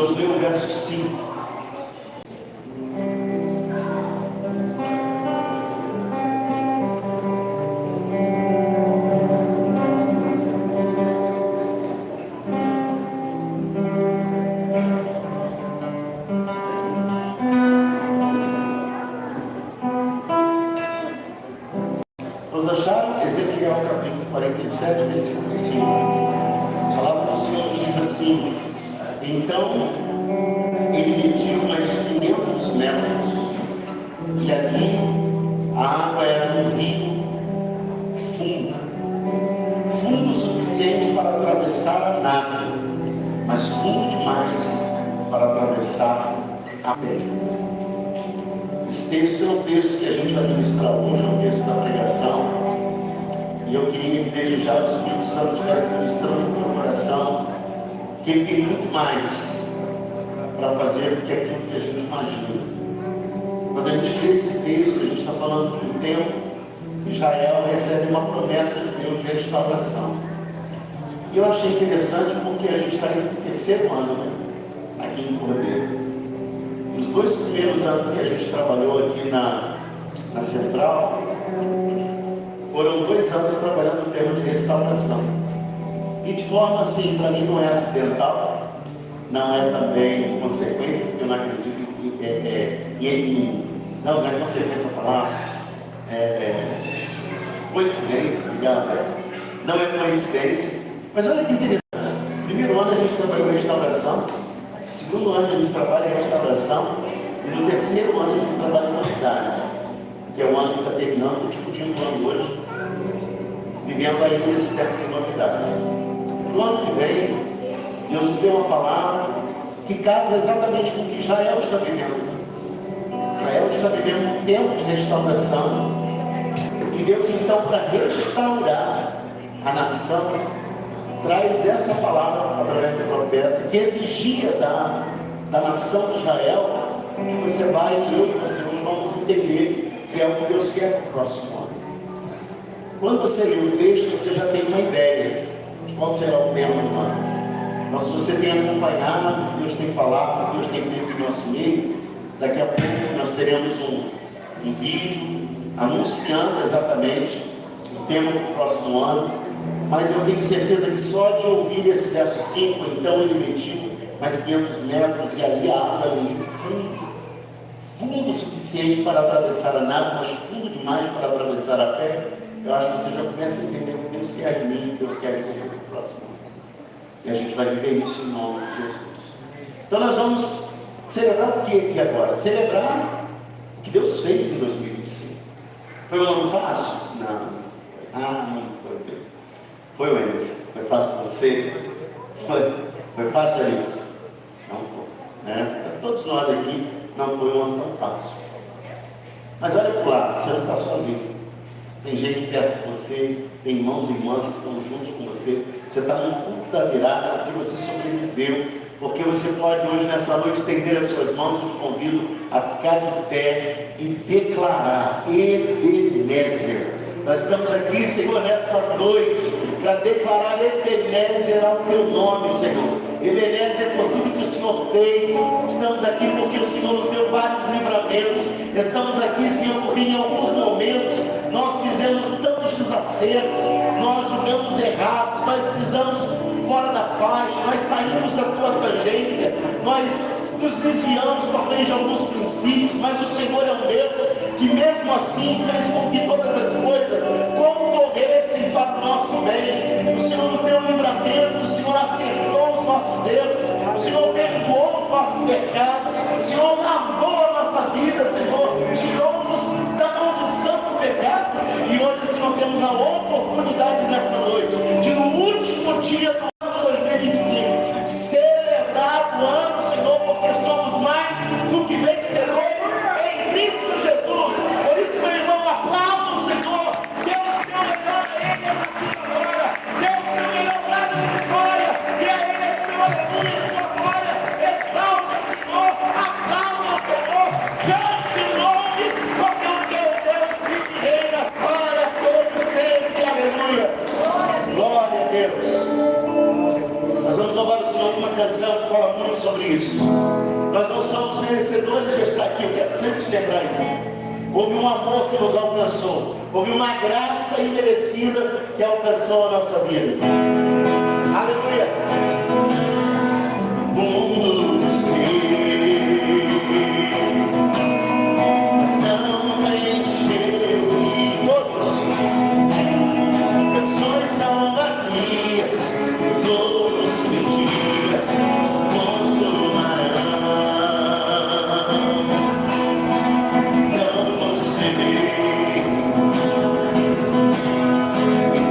vamos ler o verso 5. Nós acharam Ezequiel capítulo 47, versículo 5. A palavra do Senhor diz assim: então ele mediu mais 500 metros, e ali a água era um rio fundo o suficiente para atravessar a nave, mas fundo demais para atravessar a terra. Esse texto é o texto que a gente vai ministrar hoje, é o texto da pregação. E eu queria desejar que o Espírito Santo estivesse ministrando no meu coração, que ele tem muito mais para fazer do que aquilo que a gente imagina. Quando a gente lê esse texto, a gente está falando de um tempo que Israel recebe uma promessa de Deus de restauração. E eu achei interessante porque a gente está indo para o terceiro ano, né? Aqui em Cordeiro. Os 2 primeiros anos que a gente trabalhou aqui na Central, foram 2 anos trabalhando no tema de restauração. E de forma assim, para mim não é acidental, não é também consequência, porque eu não acredito não é consequência a palavra, coincidência, obrigado. Não é coincidência, mas olha que interessante. Primeiro ano a gente trabalhou em restauração, segundo ano a gente trabalha em restauração, e no terceiro ano a gente trabalha em novidade, que é o ano que está terminando, o último dia do ano hoje, vivendo ainda esse tempo de novidade. No ano que vem, Deus nos deu uma palavra que casa exatamente com o que Israel está vivendo. Israel está vivendo um tempo de restauração, e Deus então, para restaurar a nação, traz essa palavra através do profeta, que exigia da nação de Israel, que você vai e eu e você hoje vamos entender que é o que Deus quer para o próximo ano. Quando você lê o texto, você já tem uma ideia de qual será o tema do ano. Mas se você tem acompanhado o que Deus tem falado, o que Deus tem feito em nosso meio, daqui a pouco nós teremos um vídeo anunciando exatamente o tema do próximo ano. Mas eu tenho certeza que só de ouvir esse verso 5, então ele mediu mais 500 metros, e ali a água era um fundo o suficiente para atravessar a nave, mas fundo demais para atravessar a terra. Eu acho que você já começa a entender o que Deus quer de mim, o que Deus quer de você no próximo ano. E a gente vai viver isso em nome de Jesus. Então nós vamos celebrar o que aqui agora? Celebrar o que Deus fez em 2025. Foi um ano fácil? Não. Não foi. Foi, Wendel? Foi fácil para você? Foi fácil, Wendel? Não foi. Né? Para todos nós aqui, não foi um ano tão fácil. Mas olha para o lado, você não está sozinho. Tem gente perto de você, tem irmãos e irmãs que estão juntos com você. Você está no ponto da virada porque você sobreviveu. Porque você pode hoje, nessa noite, estender as suas mãos. Eu te convido a ficar de pé e declarar: Ebenezer. Nós estamos aqui, Senhor, nessa noite, para declarar Ebenezer ao teu nome, Senhor. Ebenezer por tudo que o Senhor fez. Estamos aqui porque o Senhor nos deu vários livramentos. Estamos aqui, Senhor, porque em alguns momentos nós fizemos tantos desacertos, nós julgamos errado, nós pisamos fora da faixa, nós saímos da tua tangência, nós nos desviamos talvez de alguns princípios, mas o Senhor é um Deus que mesmo assim fez com que todas as coisas concorressem para o nosso bem. O Senhor nos deu um livramento, o Senhor acertou os nossos erros, o Senhor perdoou os nossos pecados, o Senhor lavou a nossa vida, Senhor, tirou-nos da maldição do pecado. E hoje, Senhor, temos a oportunidade nessa noite de, no último dia do ano 2025, celebrar o ano, Senhor, porque somos mais do que vencedores em Cristo Jesus. Por isso, meu irmão, aplauda o Senhor, dê o seu melhor a Ele agora, dê o seu melhor lado de vitória, e a Ele é seu aleluia, sua glória, exalta o Senhor, aplauda o Senhor, cante o nome, porque o teu Deus vive e reina para todo sempre, aleluia. isso. Nós não somos merecedores de estar aqui. Eu quero sempre te lembrar isso. Houve um amor que nos alcançou. Houve uma graça imerecida que alcançou a nossa vida. Aleluia. O mundo nos mas não preencheu e todos. Pessoas estão vazias, os outros mentira, se consumarão. Não você me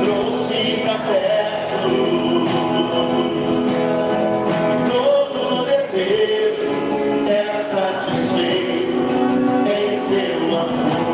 trouxe pra perto, todo desejo é satisfeito em seu amor.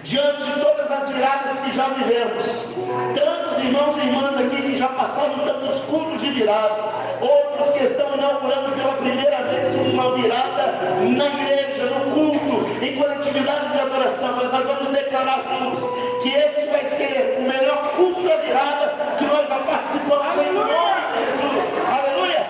Diante de todas as viradas que já vivemos, tantos irmãos e irmãs aqui que já passaram tantos cultos de viradas, outros que estão inaugurando pela primeira vez uma virada na igreja, no culto, em coletividade de adoração, mas nós vamos declarar juntos que esse vai ser o melhor culto da virada que nós já participamos em nome de Jesus. Aleluia!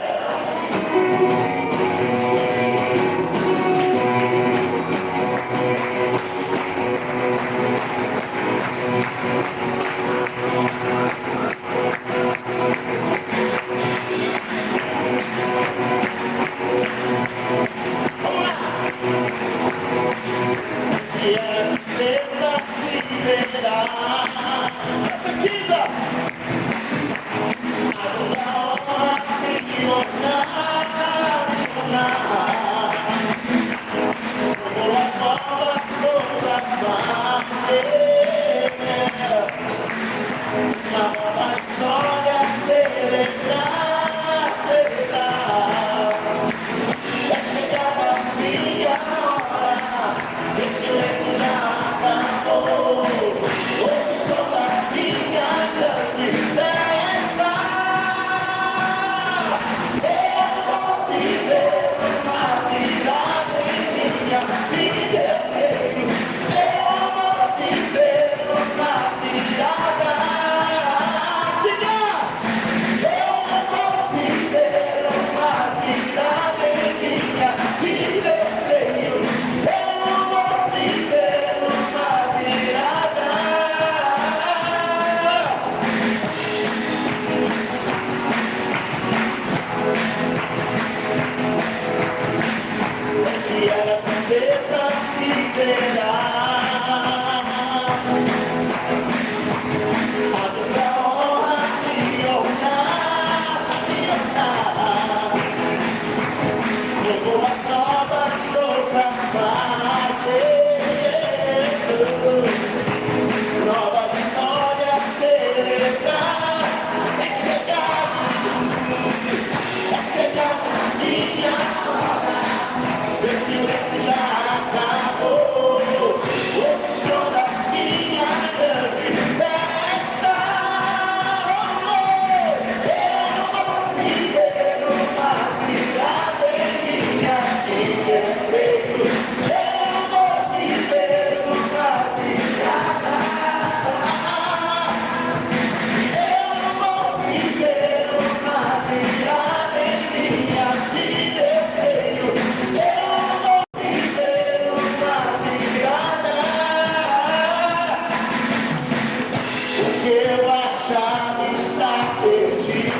achava estar perdido.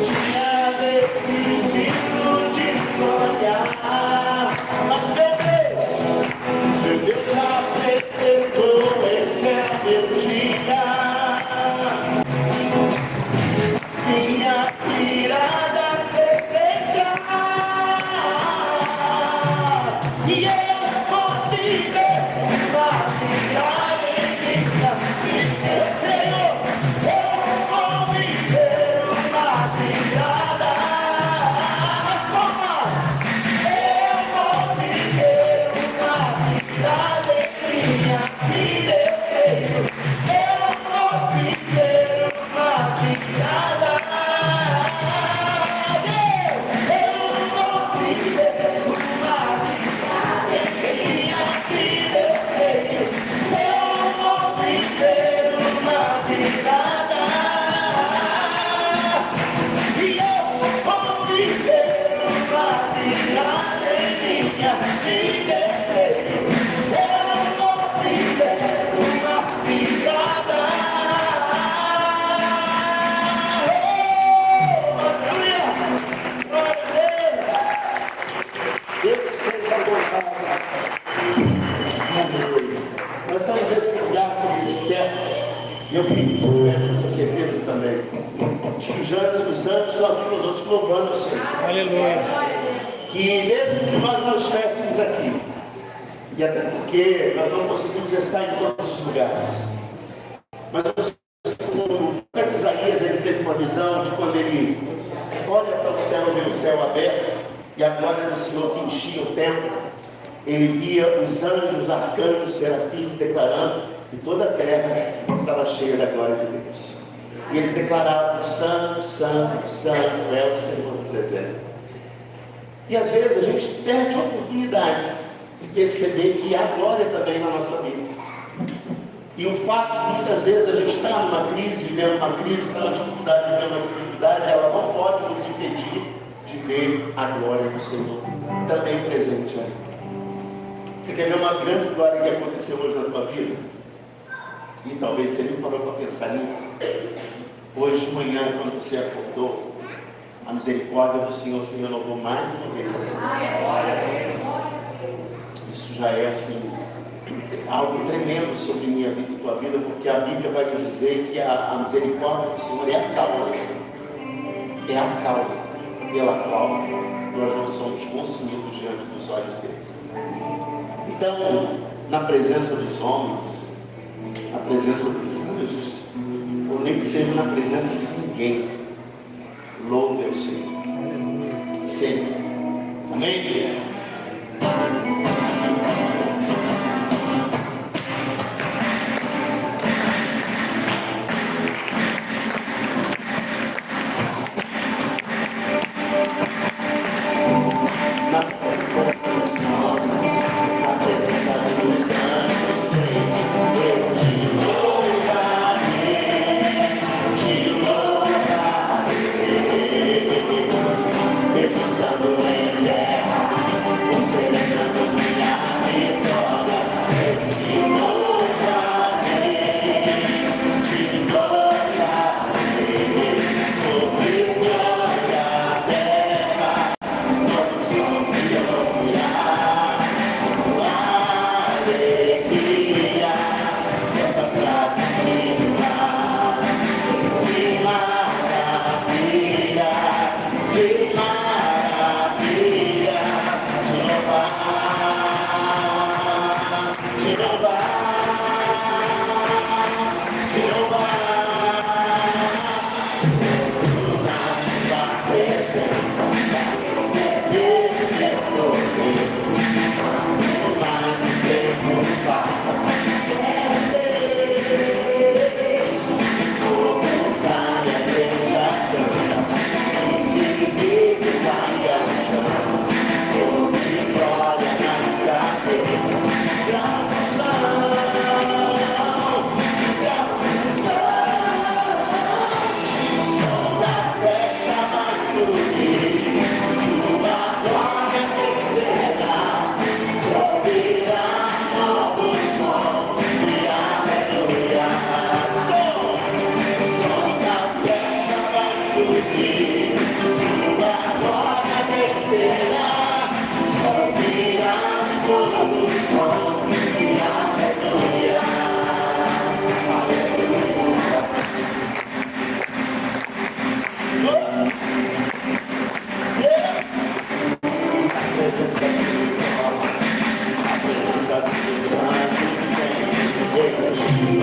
Tinha decidido de sonhar, mas meu Deus já preparou, esse é meu dia. Minha virada festejar, e eu vou viver uma virada em minha vida. Eu vou viver uma virada nas palmas. Eu vou viver uma virada em minha vida. Eu vou viver uma virada. Nós estamos nesse lugar, queridos, certos. E eu queria que você tivesse essa certeza também. Os anjos estão aqui conosco louvando o Senhor. Aleluia. Que mesmo que nós não estivéssemos aqui, e até porque nós não conseguimos estar em todos os lugares, mas o profeta Isaías, ele teve uma visão de quando ele olha para o céu, vê o céu aberto, e a glória do Senhor que enchia o templo. Ele via os anjos, arcanjos, serafins declarando que toda a terra estava cheia da glória de Deus. E eles declaravam: Santo, Santo, Santo é o Senhor dos Exércitos. E às vezes a gente perde a oportunidade de perceber que há glória também na nossa vida. E o fato de muitas vezes a gente estar numa crise, vivendo uma crise, estar numa dificuldade, vivendo uma dificuldade, ela não pode nos impedir de ver a glória do Senhor também presente ali. Você quer ver uma grande glória que aconteceu hoje na tua vida? E talvez você nem parou para pensar nisso. Hoje de manhã, quando você acordou, a misericórdia do Senhor se renovou mais uma vez. Isso já é assim, algo tremendo sobre minha vida e tua vida, porque a Bíblia vai nos dizer que a misericórdia do Senhor é a causa. É a causa pela qual nós não somos consumidos diante dos olhos dele. Então, na presença dos homens, na presença dos anjos, ou nem que seja na presença de ninguém, louve ao Senhor sempre. Amém? Você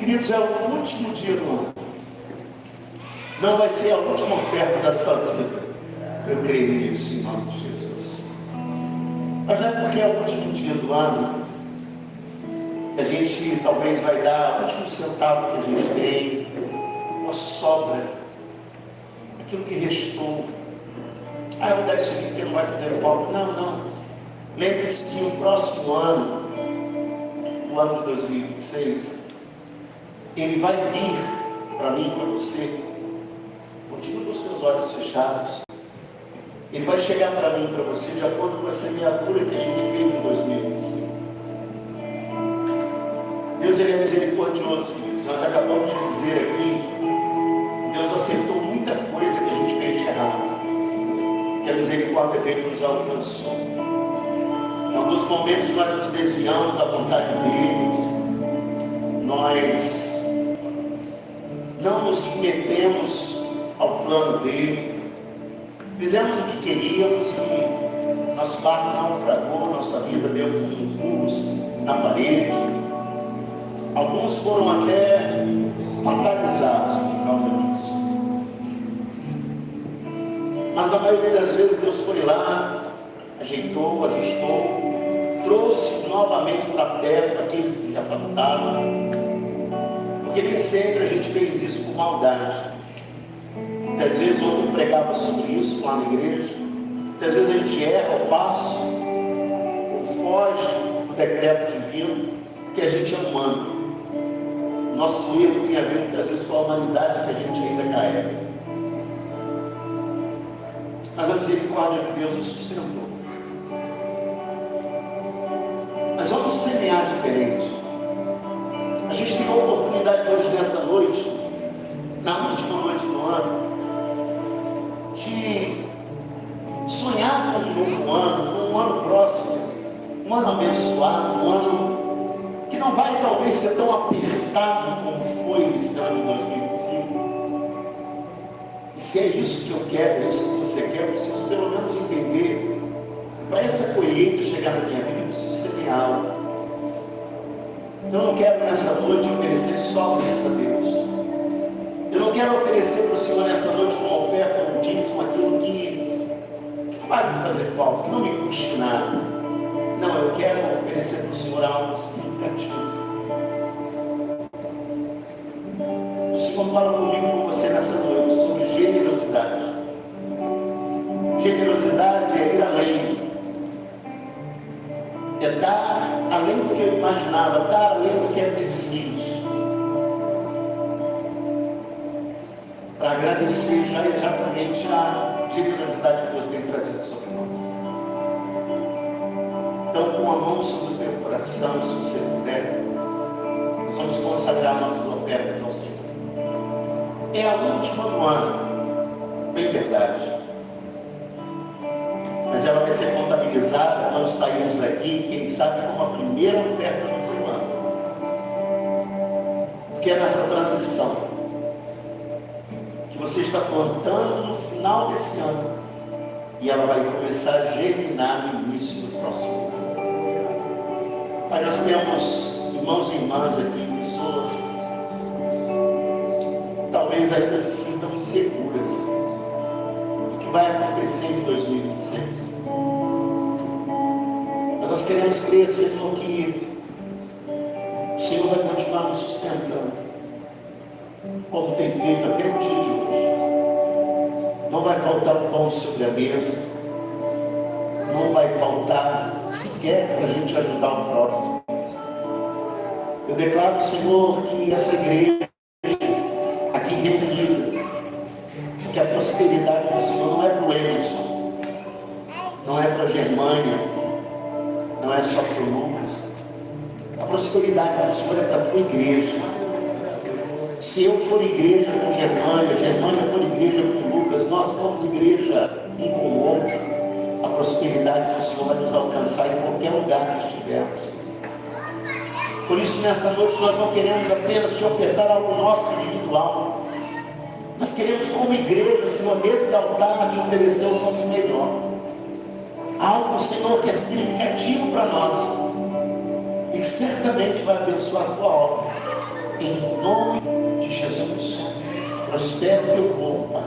Queridos, é o último dia do ano. Não vai ser a última oferta da tua vida. Eu creio nisso, em nome de Jesus. Mas não é porque é o último dia do ano que a gente talvez vai dar o último centavo que a gente tem, uma sobra, aquilo que restou. Eu vou dar isso aqui porque não vai fazer falta. Não. Lembre-se que o próximo ano, o ano de 2026, ele vai vir para mim, para você. Continue com os teus olhos fechados. Ele vai chegar para mim, para você, de acordo com a semeadura que a gente fez em 2025. Deus, ele é misericordioso, queridos. Nós acabamos de dizer aqui que Deus acertou muita coisa que a gente fez de errado, que a misericórdia dele nos alcançou. Em alguns momentos nós nos desviamos da vontade dele, nós não nos submetemos ao plano dele, fizemos o que queríamos e nosso barco naufragou, nossa vida deu uns murros na parede. Alguns foram até fatalizados por causa disso. Mas a maioria das vezes Deus foi lá, ajeitou, ajustou, trouxe novamente para perto aqueles que se afastaram. Porque nem sempre a gente fez isso por maldade. Muitas vezes ontem pregava sobre isso lá na igreja. Muitas vezes a gente erra o passo, ou foge do decreto divino, porque a gente é humano. Nosso erro tem a ver muitas vezes com a humanidade que a gente ainda carrega. Mas a misericórdia de Deus nos sustentou. Mas vamos semear diferente. A gente tem a oportunidade hoje, nessa noite, na última noite do ano, de sonhar com um novo ano, um ano próximo, um ano abençoado, um ano que não vai talvez ser tão apertado como foi esse ano de 2025. E se é isso que eu quero, é isso que você quer, eu preciso pelo menos entender. Para essa colheita chegar na minha vida, eu preciso semeá-la. Então eu não quero nessa noite oferecer só isso para Deus. Eu não quero oferecer para o Senhor nessa noite uma oferta, um dízimo, aquilo que não vai me fazer falta, que não me custe nada. Não, eu quero oferecer para o Senhor algo significativo. O Senhor fala comigo, com você nessa noite, sobre generosidade. Generosidade é ir além. É dar além do que eu imaginava, dar além do que é preciso. Para agradecer já exatamente a generosidade que Deus tem trazido sobre nós. Então, com a mão sobre o teu coração, se você puder, nós vamos consagrar nossas ofertas ao Senhor. É a última do ano, bem verdade. Mas ela vai ser contabilizada quando sairmos daqui, quem sabe, como a primeira oferta do ano. Porque é nessa transição que você está plantando no final desse ano e ela vai começar a germinar no início do próximo ano. Pai, nós temos irmãos e irmãs aqui, pessoas talvez ainda se sintam inseguras do que vai acontecer em 2026. Mas nós queremos crer, Senhor, que o Senhor vai continuar nos sustentando, como tem feito até o dia de hoje. Não vai faltar o pão sobre a mesa, não vai faltar sequer para a gente ajudar o próximo. Eu declaro, Senhor, que essa igreja aqui reunida, que a prosperidade do Senhor não é para o Emerson, não é para a Germânia, não é só para o Lucas. A prosperidade do Senhor é para a tua igreja. Se eu for igreja com Germânia, Germânia for igreja com Lucas, nós formos igreja um com o outro, a prosperidade do Senhor vai nos alcançar em qualquer lugar que estivermos. Por isso, nessa noite, nós não queremos apenas te ofertar algo nosso individual, mas queremos, como igreja, Senhor, nesse altar, te oferecer o nosso melhor. Algo, Senhor, que é significativo para nós e que certamente vai abençoar a tua obra, em nome de Jesus. Prospera o teu povo, Pai,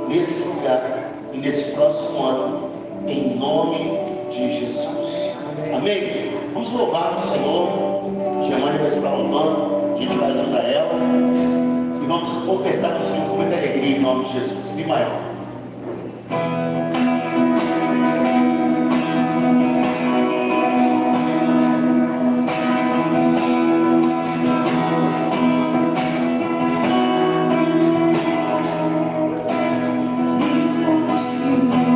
nesse lugar e nesse próximo ano, em nome de Jesus. Amém? Vamos louvar o Senhor. Germânia vai estar louvando, a gente vai ajudar ela e vamos ofertar ao Senhor com muita alegria em nome de Jesus. Bem maior. You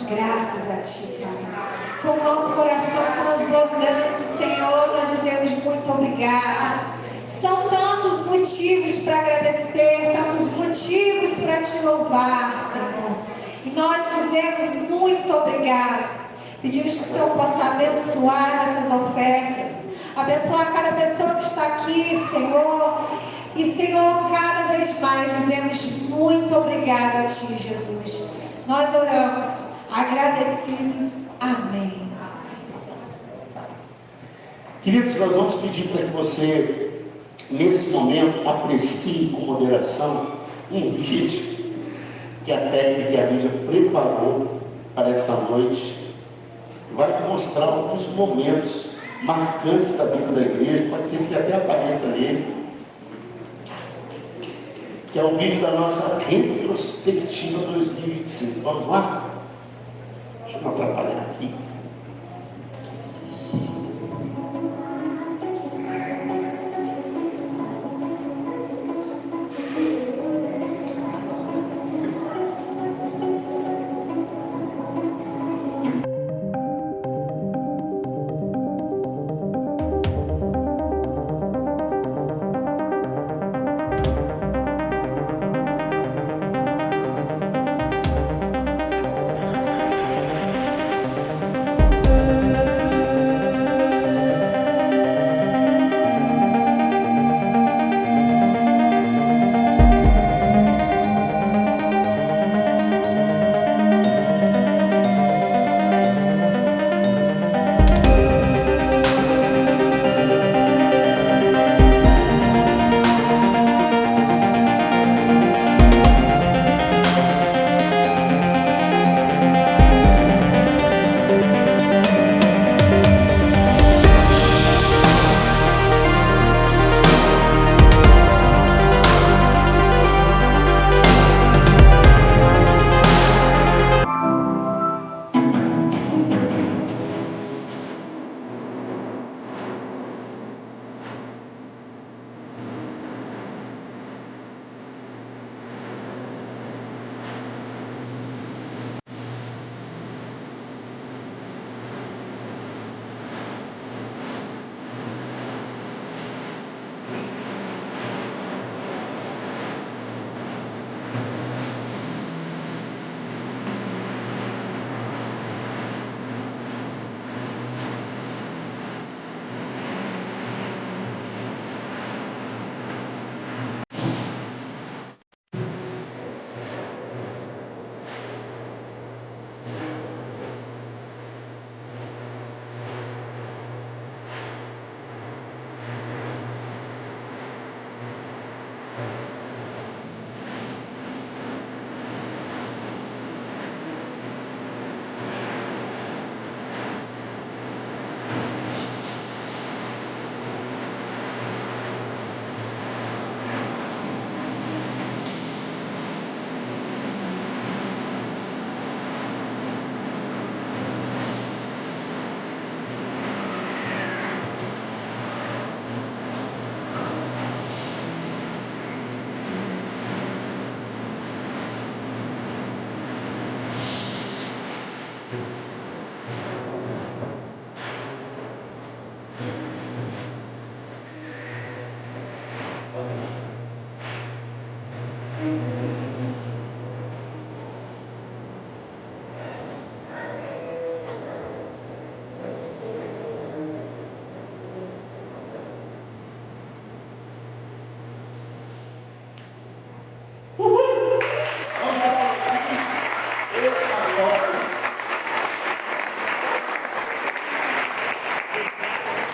graças a Ti, Pai. Com o nosso coração transbordante, Senhor, nós dizemos muito obrigado. São tantos motivos para agradecer, tantos motivos para Te louvar, Senhor. E nós dizemos muito obrigado. Pedimos que o Senhor possa abençoar essas ofertas, abençoar cada pessoa que está aqui, Senhor. E, Senhor, cada vez mais dizemos muito obrigado a Ti, Jesus. Nós oramos, agradecidos. Amém. Queridos, nós vamos pedir para que você, nesse momento, aprecie com moderação um vídeo que a técnica e a mídia preparou para essa noite. Vai mostrar alguns momentos marcantes da vida da igreja. Pode ser que você até apareça nele, que é o vídeo da nossa retrospectiva 2025. Vamos lá? Deixa eu não atrapalhar aqui.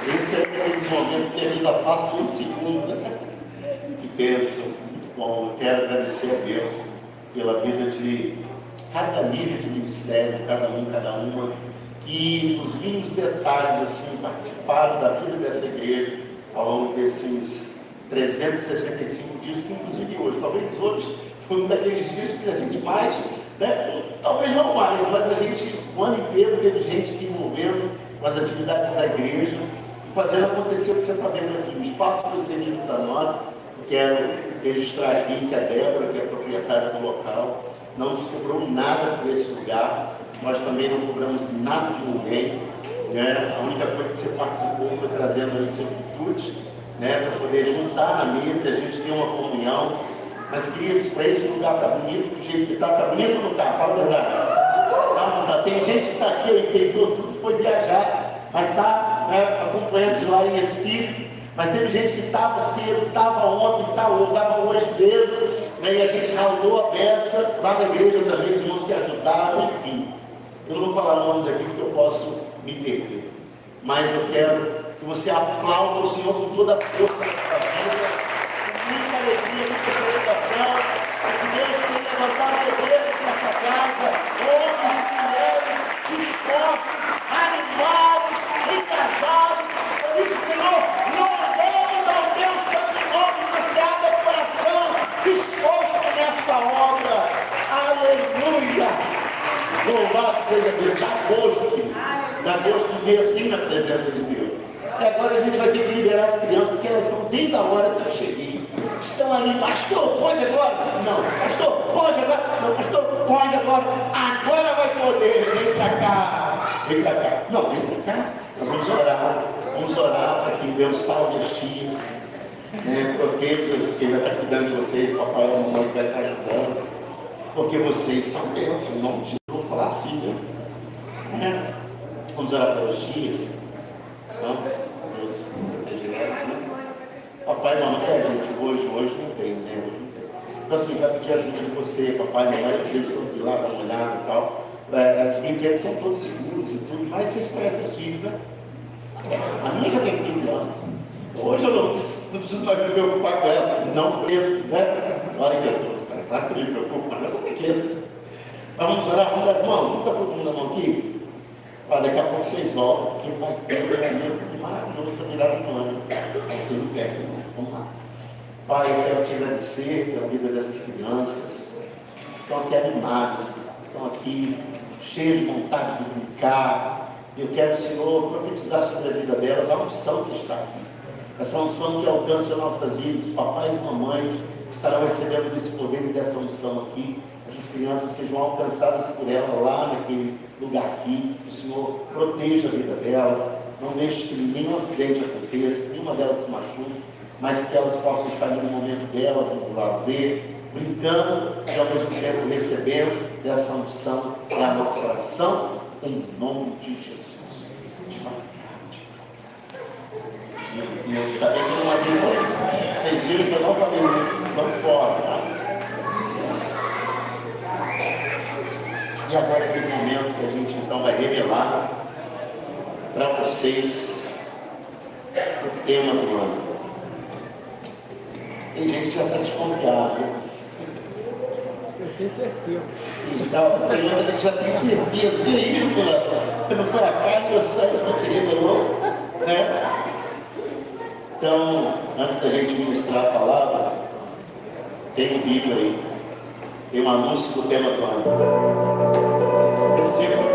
Esse é aqueles momentos que a vida passa um segundo, né? Que pensa, muito bom, eu quero agradecer a Deus pela vida de cada líder de ministério, cada uma, que nos mínimos detalhes, assim, participaram da vida dessa igreja ao longo desses 365 dias, que inclusive hoje, talvez hoje, foi um daqueles dias que a gente mais, né? Talvez não mais, mas a gente, o ano inteiro, teve gente se envolvendo com as atividades da igreja, fazendo acontecer o que você está vendo aqui. O espaço foi cedido para nós. Eu quero registrar aqui que a Débora, que é a proprietária do local, não nos cobrou nada por esse lugar. nós também não cobramos nada de ninguém, né? A única coisa que você participou foi trazendo aí seu quitute, né? Para poder juntar na mesa e a gente ter uma comunhão. Mas, queridos, para esse lugar tá bonito, do jeito que tá bonito ou não tá? Fala a verdade. Tá, não tá? Tem gente que está aqui, enfeitou tudo, foi viajar, mas está, né, acompanhando de lá em espírito. Mas teve gente que estava cedo, estava ontem, estava hoje cedo, né, e a gente ralou a beça lá na igreja também, os irmãos que ajudaram, enfim. Eu não vou falar nomes aqui porque eu posso me perder. Mas eu quero que você aplaude o Senhor com toda a força da sua vida, com muita alegria, muita celebração, que Deus tem levantado obreiros nessa casa, homens e mulheres dispostos, animados, engajados. Por isso, Senhor, louvamos ao teu santo nome com cada coração disposto nessa obra. Aleluia! Louvado seja Deus, dá gosto, queridos. Dá gosto de ver assim na presença de Deus. E agora a gente vai ter que liberar as crianças, porque elas estão desde a hora que eu cheguei. Estão ali, pastor, pode agora? Não, pastor, pode agora? Não, pastor, pode agora? Agora vai poder, vem pra cá, vem pra cá. Não, vem pra cá, nós vamos orar para que Deus salve as tias, né? Proteja os que vai estar cuidando de vocês, papai e mamãe vai estar ajudando, porque vocês são bênçãos, em nome de Jesus, vou falar assim, né? Vamos orar pelas tias, vamos, Deus proteger elas, né? Papai e mamãe, gente, hoje não tem, né? Hoje não tem. Então assim, vai pedir ajuda de você, papai e mamãe, às vezes eu ir lá dar uma olhada e tal. Os brinquedos são todos seguros e tudo, mas vocês conhecem os filhos, né? A minha já tem 15 anos. Hoje eu não preciso mais me preocupar com ela. Não pretendo, né? Olha que eu estou, claro que eu me preocupo, mas eu não pretendo. Mas vamos orar, vamos dar as mãos, vamos dar todo mundo a mão aqui. Daqui a pouco vocês voltam, porque vai ter um treinamento que maravilhoso para virar um ano. Você não quer, vamos lá. Pai, eu quero te agradecer pela vida dessas crianças que estão aqui animadas, estão aqui cheias de vontade de brincar. Eu quero, Senhor, profetizar sobre a vida delas a unção que está aqui. Essa unção que alcança nossas vidas, papais e mamães que estarão recebendo desse poder e dessa unção aqui. Essas crianças sejam alcançadas por ela lá naquele lugar aqui, que o Senhor proteja a vida delas, não deixe que nenhum acidente aconteça, que nenhuma delas se machuque, mas que elas possam estar no momento delas, no lazer, brincando e ao mesmo tempo recebendo dessa unção na nossa oração, em nome de Jesus. Meu Deus, está bem que não adianta. Vocês viram que eu não falei, não pode mais. E agora é aquele momento que a gente então vai revelar para vocês o tema do ano. Tem gente que já está desconfiada, mas... Eu tenho certeza. Tem outra que já tem certeza. Que é isso, né? Não foi a carne, eu saio da querida, não. Né? Então, antes da gente ministrar a palavra, tem um vídeo aí. Tem um anúncio do tema do ano. Receba.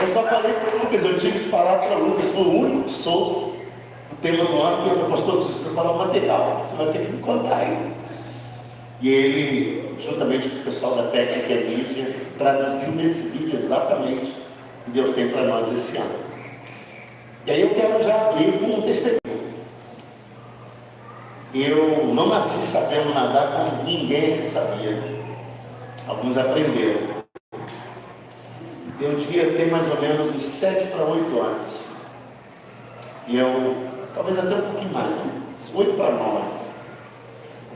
Eu só falei para o Lucas, eu tive que falar para o Lucas, foi o único que sou do tema do ano, que ele falou, pastor, preciso preparar o material, você vai ter que me contar aí. E ele, juntamente com o pessoal da técnica e mídia, traduziu nesse vídeo exatamente o que Deus tem para nós esse ano. E aí eu quero já abrir com um testemunho. Eu não nasci sabendo nadar como ninguém aqui sabia. Alguns aprenderam. Eu devia ter mais ou menos uns 7 para 8 anos. E eu, talvez até um pouquinho mais, né? 8 para 9.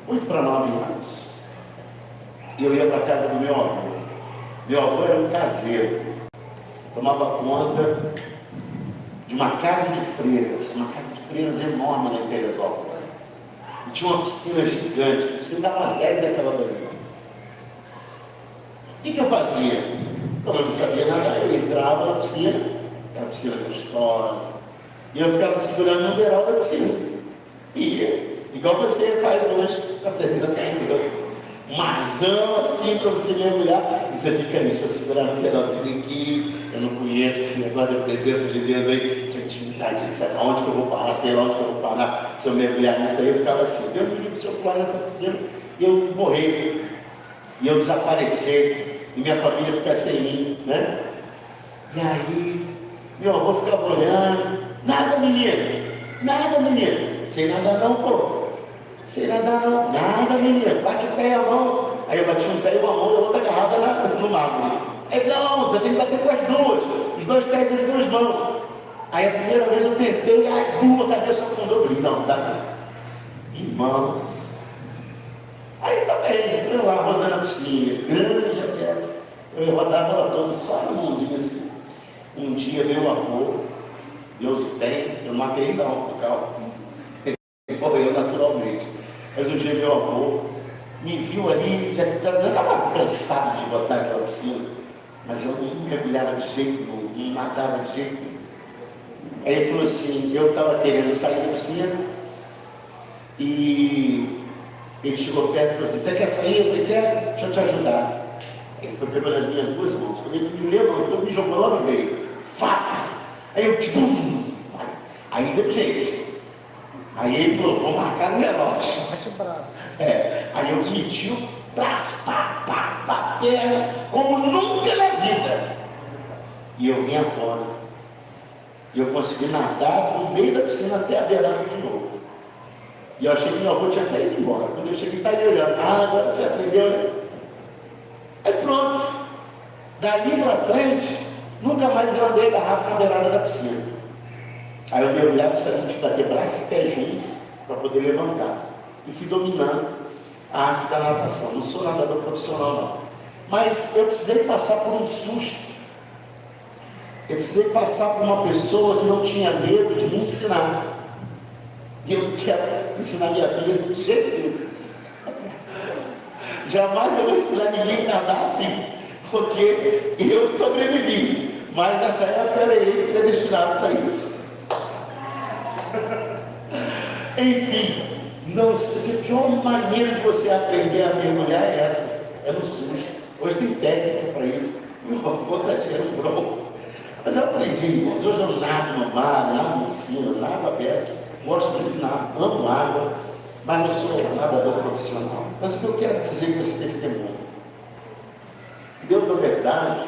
8 para 9 anos. E eu ia para a casa do meu avô. Meu avô era um caseiro. Tomava conta de uma casa de freiras enorme lá em Teresópolis. E tinha uma piscina gigante, a piscina dava umas 10 daquela dali. O que eu fazia? Como eu não sabia nadar, eu entrava na piscina, era uma piscina gostosa, e eu ficava segurando no beiral da piscina. E igual você faz hoje, na presença de Deus. Mazão assim para você mergulhar, e você fica ali, deixa eu segurar no beiralzinho aqui, eu não conheço esse negócio da presença de Deus aí, essa intimidade, sei lá onde que eu vou parar, sei lá onde que eu vou parar, se eu mergulhar nisso aí, eu ficava assim, Deus me livre se eu pular nessa piscina, e eu morrer, e eu desaparecer, e minha família ficar sem mim, né? E aí, meu avô ficava olhando, nada menino, sem nadar não, pô. Sem nadar não, nada menino, bate o pé e a mão. Aí eu bati um pé e uma mão, e a outra agarrada no mar. Aí não, você tem que bater com as duas, os 2 pés e as 2 mãos. Aí a primeira vez eu tentei, aí a cabeça afundou, eu falei, não, dá não. Irmãos. Aí também, eu lá rodando a piscina, grande a peça. Eu rodava ela toda só na mãozinha assim. Um dia meu avô, Deus o tem, eu não matei não, calma. Ele morreu naturalmente. Mas um dia meu avô me viu ali, já estava cansado de botar aquela piscina, mas eu não mergulhava de jeito nenhum, não nadava de jeito nenhum. Aí ele falou assim, eu estava querendo sair da piscina, e ele chegou perto e falou assim, você quer sair? Eu falei, quero, deixa eu te ajudar. Ele foi pegando as minhas 2 mãos, quando ele me levantou, me jogou lá no meio, fato. Aí eu tipo, aí não teve jeito. Aí ele falou, vou marcar no relógio. Bate o braço. Aí eu meti o braço, pá, perna, como nunca na vida. E eu vim à tona. E eu consegui nadar do meio da piscina até a beirada de novo. E eu achei que meu avô tinha até ido embora. Quando eu cheguei, ele está ali olhando. Agora você aprendeu, né? Aí pronto. Dali para frente, nunca mais eu andei agarrado na beirada da piscina. Aí eu mergulhava e sabia de bater braço e pé junto para poder levantar. E fui dominando a arte da natação. Não sou nadador profissional não. Mas eu precisei passar por um susto. Eu precisei passar por uma pessoa que não tinha medo de me ensinar. E eu não quero ensinar minha filha assim de jeito nenhum. Jamais eu vou ensinar ninguém a nadar assim, porque eu sobrevivi. Mas nessa época eu era eleito predestinado para isso. Enfim, não, a pior maneira de você aprender a mergulhar é essa, é no sujo. Hoje tem técnica para isso. Meu avô está tirando bronco. Mas eu aprendi, irmãos. Hoje eu nado no mar, nado no piscina, nado a peça, gosto muito de nada, amo água, mas não sou nadador profissional. Mas o que eu quero dizer com esse testemunho? Que Deus, na verdade,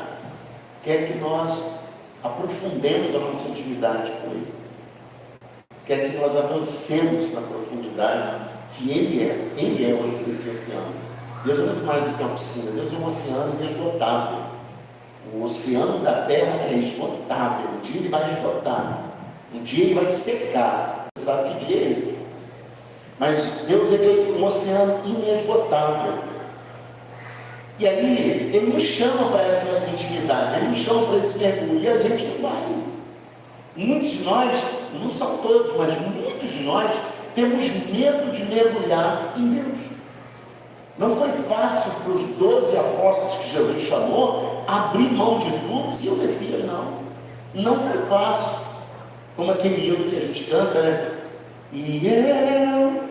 quer que nós aprofundemos a nossa intimidade com Ele. Quer que nós avancemos na profundidade que Ele é o oceano. Deus é muito mais do que uma piscina, Deus é um oceano inesgotável. O oceano da terra é esgotável, um dia ele vai esgotar, um dia ele vai secar. Você sabe que dia é esse? Mas Deus é um oceano inesgotável. E aí, Ele nos chama para essa intimidade, Ele nos chama para esse mergulho, e a gente não vai. Muitos de nós, não são todos, mas muitos de nós, temos medo de mergulhar em Deus. Não foi fácil para os 12 apóstolos que Jesus chamou abrir mão de tudo e o Messias não. Não foi fácil. Como aquele hino que a gente canta, né? E eu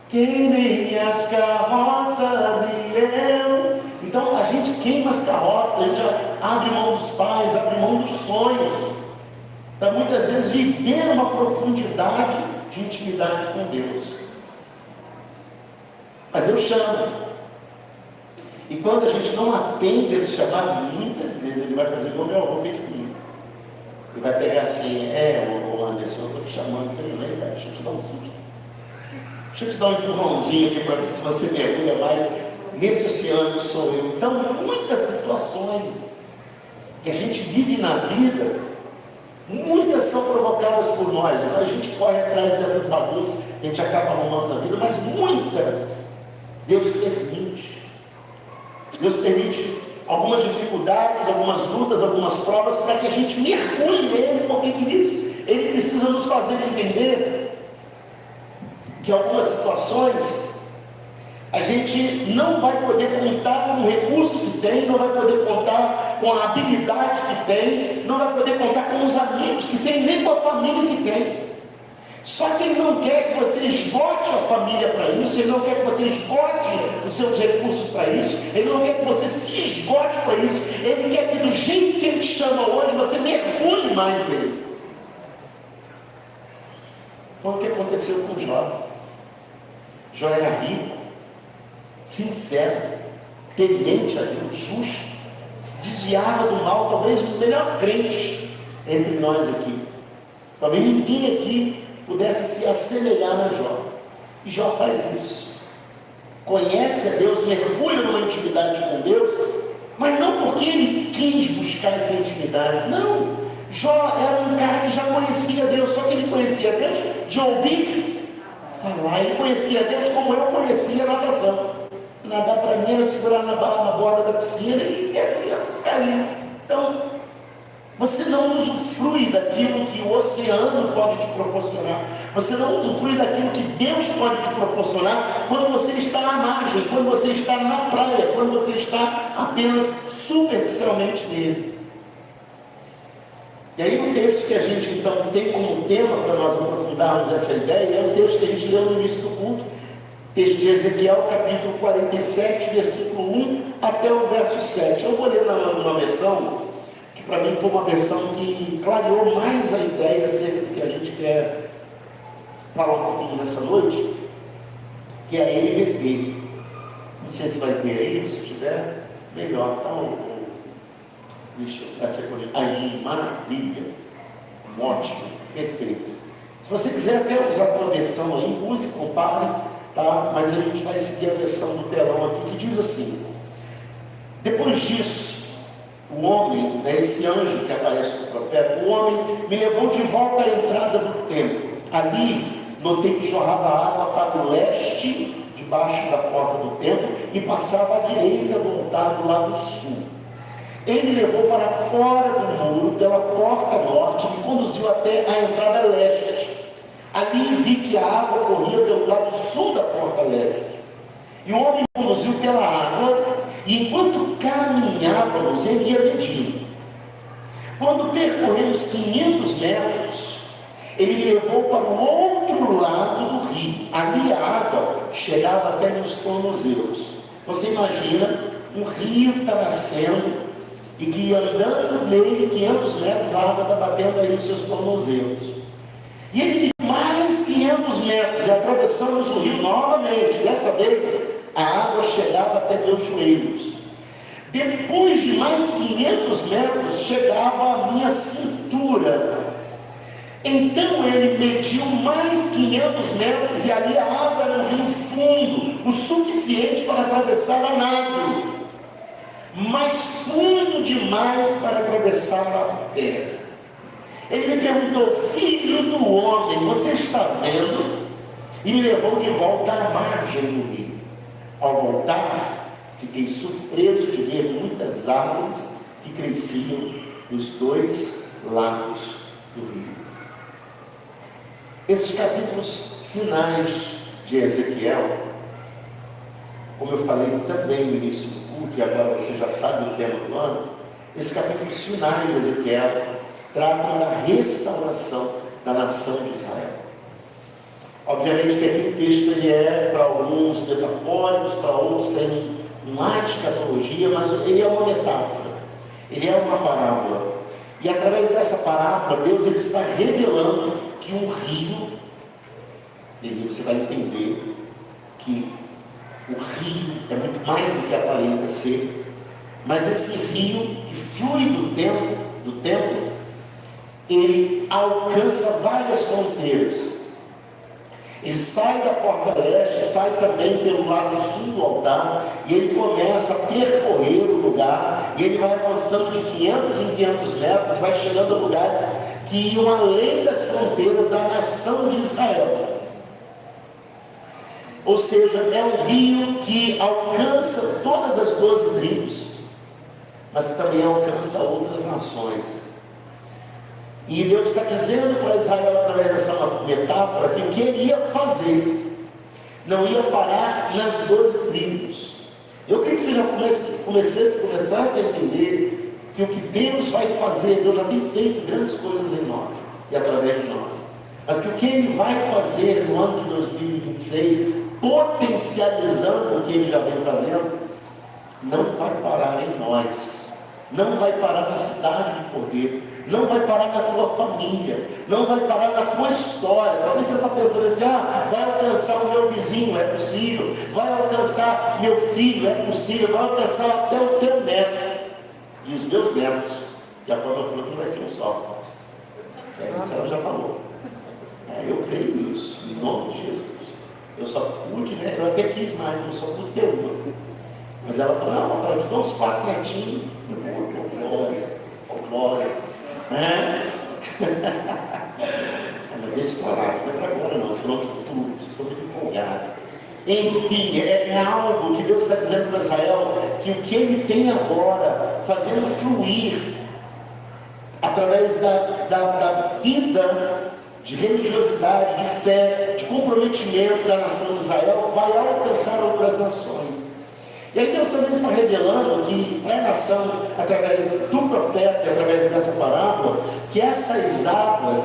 queimei as carroças e eu. Então a gente queima as carroças, a gente já abre mão dos pais, abre mão dos sonhos, para muitas vezes viver uma profundidade de intimidade com Deus. Mas Deus chama. E quando a gente não atende esse chamado, muitas vezes Ele vai fazer igual meu avô fez comigo. Ele vai pegar assim, ô Anderson, eu estou te chamando, você não lembra? Deixa eu te dar um susto. Deixa eu te dar um empurrãozinho aqui para ver se você mergulha mais nesse oceano que sou eu. Então, muitas situações que a gente vive na vida, muitas são provocadas por nós. A gente corre atrás dessas bagunças que a gente acaba arrumando na vida, mas muitas Deus permite. Deus permite algumas dificuldades, algumas lutas, algumas provas, para que a gente mergulhe nele, porque, queridos, Ele precisa nos fazer entender que algumas situações a gente não vai poder contar com o recurso que tem, não vai poder contar com a habilidade que tem, não vai poder contar com os amigos que tem, nem com a família que tem. Só que Ele não quer que você esgote a família para isso, Ele não quer que você esgote os seus recursos para isso, Ele não quer que você se esgote para isso, Ele quer que do jeito que Ele te chama hoje, você mergulhe mais nele. Foi o que aconteceu com Jó. Jó era rico, sincero, temente a Deus, justo, se desviava do mal, talvez o melhor crente entre nós aqui. Talvez ninguém aqui pudesse se assemelhar a Jó. E Jó faz isso. Conhece a Deus, mergulha numa intimidade com Deus, mas não porque ele quis buscar essa intimidade. Não. Jó era um cara que já conhecia Deus, só que ele conhecia Deus de ouvir falar. Ele conhecia Deus como eu conhecia a natação. Nadar para mim era segurar na borda da piscina e ficar ali. Então, você não usufrui daquilo que o oceano pode te proporcionar. Você não usufrui daquilo que Deus pode te proporcionar quando você está à margem, quando você está na praia, quando você está apenas superficialmente nele. E aí o texto que a gente então tem como tema para nós aprofundarmos essa ideia é o texto que a gente leu no início do culto, texto de Ezequiel, capítulo 47, versículo 1 até o verso 7. Eu vou ler numa versão que para mim foi uma versão que clareou mais a ideia acerca do que a gente quer falar um pouquinho nessa noite, que é a NVT. Não sei se vai ter aí, se tiver, melhor. Então, deixa eu essa coisa aí, maravilha, ótimo, perfeito. Se você quiser até usar a tua versão aí, use, compare, tá? Mas a gente vai seguir a versão do telão aqui, que diz assim: depois disso, o homem, esse anjo que aparece com o profeta, o homem me levou de volta à entrada do templo. Ali, notei que jorrava água para o leste, debaixo da porta do templo, e passava à direita, voltado do lado sul. Ele me levou para fora do muro, pela porta norte, e me conduziu até a entrada leste. Ali vi que a água corria pelo lado sul da porta leste. E o homem me conduziu pela água, e enquanto caminhávamos, ele ia medindo. Quando percorremos 500 metros, ele me levou para o outro lado do rio. Ali a água chegava até nos tornozelos. Você imagina um rio que está nascendo e que andando nele 500 metros, a água está batendo aí nos seus tornozelos. E ele mais 500 metros, e atravessamos o rio novamente. Dessa vez, a água chegava até meus joelhos. Depois de mais 500 metros, chegava à minha cintura. Então ele mediu mais 500 metros, e ali a água era um rio fundo, o suficiente para atravessar a nado, mas fundo demais para atravessar a terra. Ele me perguntou: filho do homem, você está vendo? E me levou de volta à margem do rio. Ao voltar, fiquei surpreso de ver muitas árvores que cresciam nos dois lados do rio. Esses capítulos finais de Ezequiel, como eu falei também no início do culto, e agora você já sabe o tema do ano, esses capítulos finais de Ezequiel tratam da restauração da nação de Israel. Obviamente que aqui o texto ele é, para alguns, metafóricos, para outros tem um ar de escatologia, mas ele é uma metáfora. Ele é uma parábola. E através dessa parábola, Deus ele está revelando que um rio, e você vai entender que o rio é muito mais do que aparenta ser, mas esse rio que flui do templo, ele alcança várias fronteiras. Ele sai da porta leste, sai também pelo lado sul do altar, e ele começa a percorrer o lugar, e ele vai avançando de 500 em 500 metros, vai chegando a lugares que iam além das fronteiras da nação de Israel. Ou seja, é um rio que alcança todas as 12 tribos, mas que também alcança outras nações. E Deus está dizendo para Israel, através dessa metáfora, que o que ele ia fazer não ia parar nas 12 tribos. Eu queria que você já começasse a entender que o que Deus vai fazer, Deus já tem feito grandes coisas em nós e através de nós, mas que o que ele vai fazer no ano de 2026, potencializando o que ele já vem fazendo, não vai parar em nós, não vai parar na cidade de Cordeiro, não vai parar na tua família, não vai parar na tua história. Talvez você está pensando assim, vai alcançar o meu vizinho, é possível, vai alcançar meu filho, é possível, vai alcançar até o teu neto e os meus netos, que a Paula falou que não vai ser um só. Isso ela já falou. Eu creio nisso, em nome de Jesus. Eu só pude, né? Eu até quis mais, eu só pude ter uma. Mas ela falou, não, papai, eu te dou uns 4 netinhos. Eu falei, glória. Mas deixa eu falar, isso não é para agora não, foi no futuro, vocês estão muito empolgados. Enfim, é algo que Deus está dizendo para Israel, que o que ele tem agora, fazendo fluir, através da vida de religiosidade, de fé, de comprometimento da nação de Israel, vai alcançar outras nações. E aí Deus também está revelando que para a nação, através do profeta e através dessa parábola, que essas águas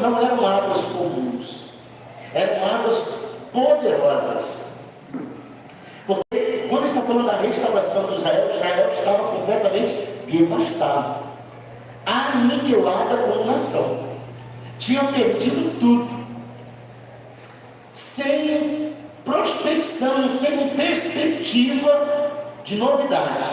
não eram águas comuns, eram águas poderosas. Porque quando está falando da restauração de Israel, Israel estava completamente devastado, aniquilada como nação, tinha perdido tudo, sem prospecção, sem perspectiva de novidade.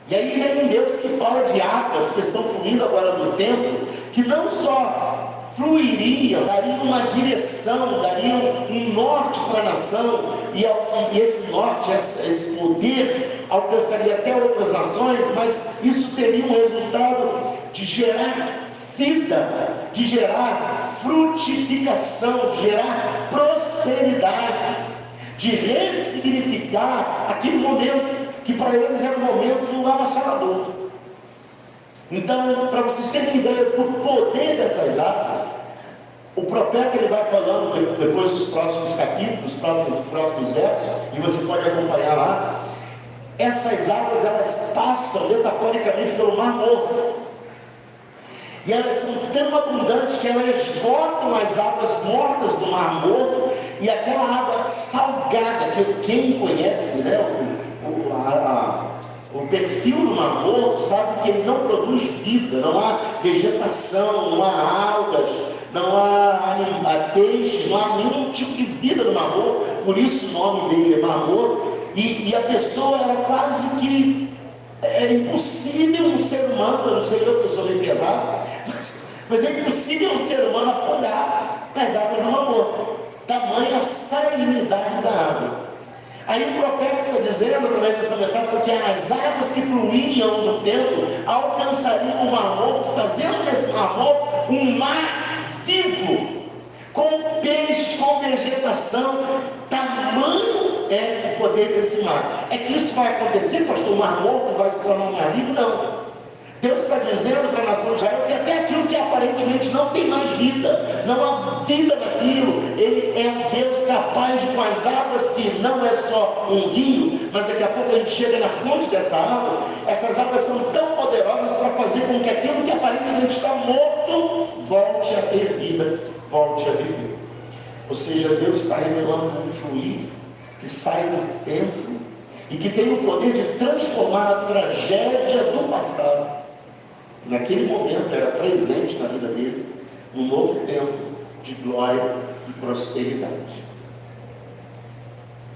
E aí vem um Deus que fala de águas que estão fluindo agora do templo, que não só fluiriam, dariam uma direção, dariam um norte para a nação, e esse norte, esse poder alcançaria até outras nações, mas isso teria um resultado de gerar vida, de gerar frutificação, de gerar prosperidade, de ressignificar aquele momento que para eles era um momento avassalador. Então, para vocês terem ideia do poder dessas águas, o profeta ele vai falando depois dos próximos capítulos, próximos versos, e você pode acompanhar lá. Essas águas elas passam metaforicamente pelo Mar Morto. E elas são tão abundantes que elas esgotam as águas mortas do Mar Morto, e aquela água salgada, que quem conhece, né, o perfil do Mar Morto, sabe que ele não produz vida, não há vegetação, não há algas, não há peixes, não há nenhum tipo de vida no Mar Morto, por isso o nome dele é Mar Morto, e a pessoa era quase que impossível um ser humano, eu não sei eu que sou meio pesado, mas é impossível um ser humano afundar nas águas do Mar Morto, tamanha a salinidade da água. Aí o profeta está dizendo, através dessa metáfora, que as águas que fluíam no templo alcançariam o Mar Morto, fazendo desse Mar Morto um mar vivo, com peixes, com vegetação. Tamanho é o poder desse mar. É que isso vai acontecer, pastor? O Mar Morto vai se tornar um mar vivo? Não. Deus está dizendo para a nação de Israel que até aquilo que aparentemente não tem mais vida, não há vida naquilo, Ele é um Deus capaz de, com as águas que não é só um rio, mas daqui a pouco a gente chega na fonte dessa água, essas águas são tão poderosas para fazer com que aquilo que aparentemente está morto, volte a ter vida, volte a viver. Ou seja, Deus está revelando um fluir que sai do templo e que tem o poder de transformar a tragédia do passado, que naquele momento era presente na vida deles, num novo tempo de glória e prosperidade.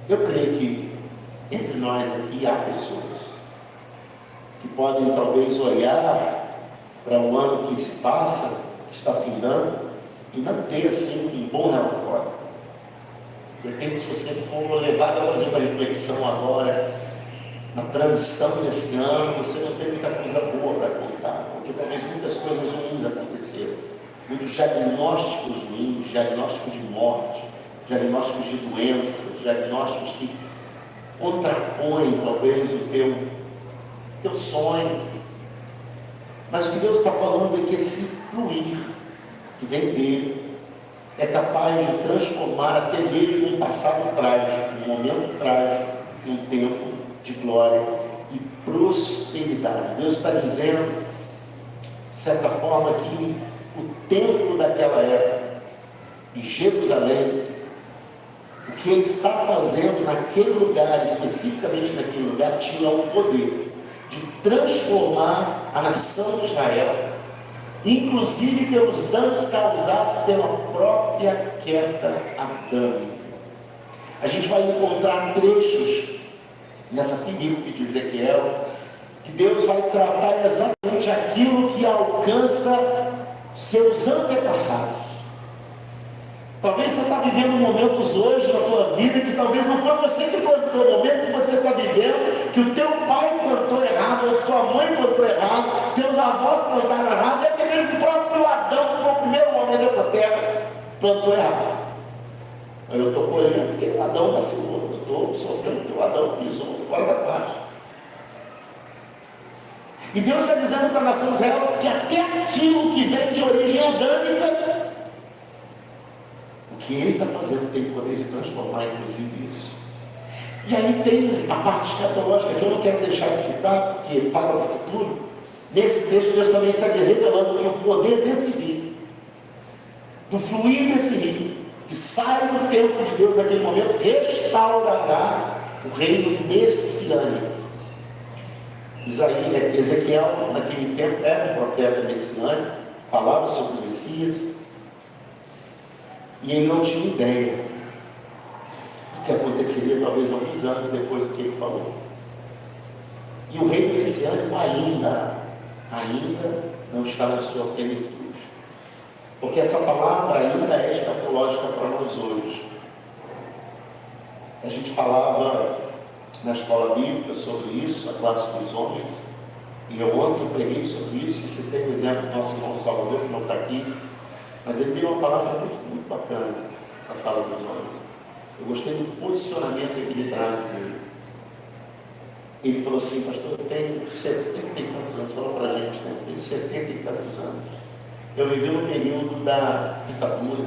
Eu creio que entre nós aqui há pessoas que podem talvez olhar para o ano que se passa, que está findando, e não ter assim um bom relatório. De repente, se você for levado a fazer uma reflexão agora, na transição desse ano, você não tem muita coisa boa para contar, porque talvez muitas coisas ruins aconteceram, muitos diagnósticos ruins, diagnósticos de morte, diagnósticos de doenças, diagnósticos que contrapõem talvez o teu sonho. Mas o que Deus está falando é que esse fluir que vem dele é capaz de transformar até mesmo um passado trágico, um momento trágico, em um tempo de glória e prosperidade. Deus está dizendo, de certa forma, que o templo daquela época, em Jerusalém, o que ele está fazendo naquele lugar, especificamente naquele lugar, tinha o poder de transformar a nação de Israel, inclusive pelos danos causados pela própria queda adâmica. A gente vai encontrar trechos nessa perícope de Ezequiel, que Deus vai tratar exatamente aquilo que alcança seus antepassados. Talvez você está vivendo momentos hoje na tua vida que talvez não foi você que plantou, o momento que você está vivendo, que o teu pai plantou errado, ou que tua mãe plantou errado, teus avós plantaram errado, e até mesmo o próprio Adão, que foi o primeiro homem dessa terra, plantou errado. Mas eu estou colhendo porque o Adão vacilou, eu estou sofrendo porque o Adão pisou fora da faixa. E Deus está dizendo para a nação de Israel que até aquilo que vem de origem adâmica, o que ele está fazendo tem o poder de transformar inclusive isso. E aí tem a parte escatológica que eu não quero deixar de citar, porque fala do futuro. Nesse texto Deus também está revelando que o poder desse rio, do fluir desse rio, que sai do tempo de Deus naquele momento, restaurará o reino messiânico. Ezequiel naquele tempo era um profeta messiânico, falava sobre o Messias, e ele não tinha ideia do que aconteceria talvez alguns anos depois do que ele falou. E o reino messiânico ainda não está na sua plenitude. Porque essa palavra ainda é escatológica para nós hoje. A gente falava na escola bíblica sobre isso, a classe dos homens, e eu ontem preguei sobre isso, e você tem o exemplo do nosso irmão Salvador, que não está aqui, mas ele deu uma palavra muito bacana na sala dos homens. Eu gostei do posicionamento equilibrado dele. Ele falou assim: pastor, eu tenho 70 e tantos anos, falou para a gente, né? Eu tenho 70 e tantos anos. Eu vivi no período da ditadura.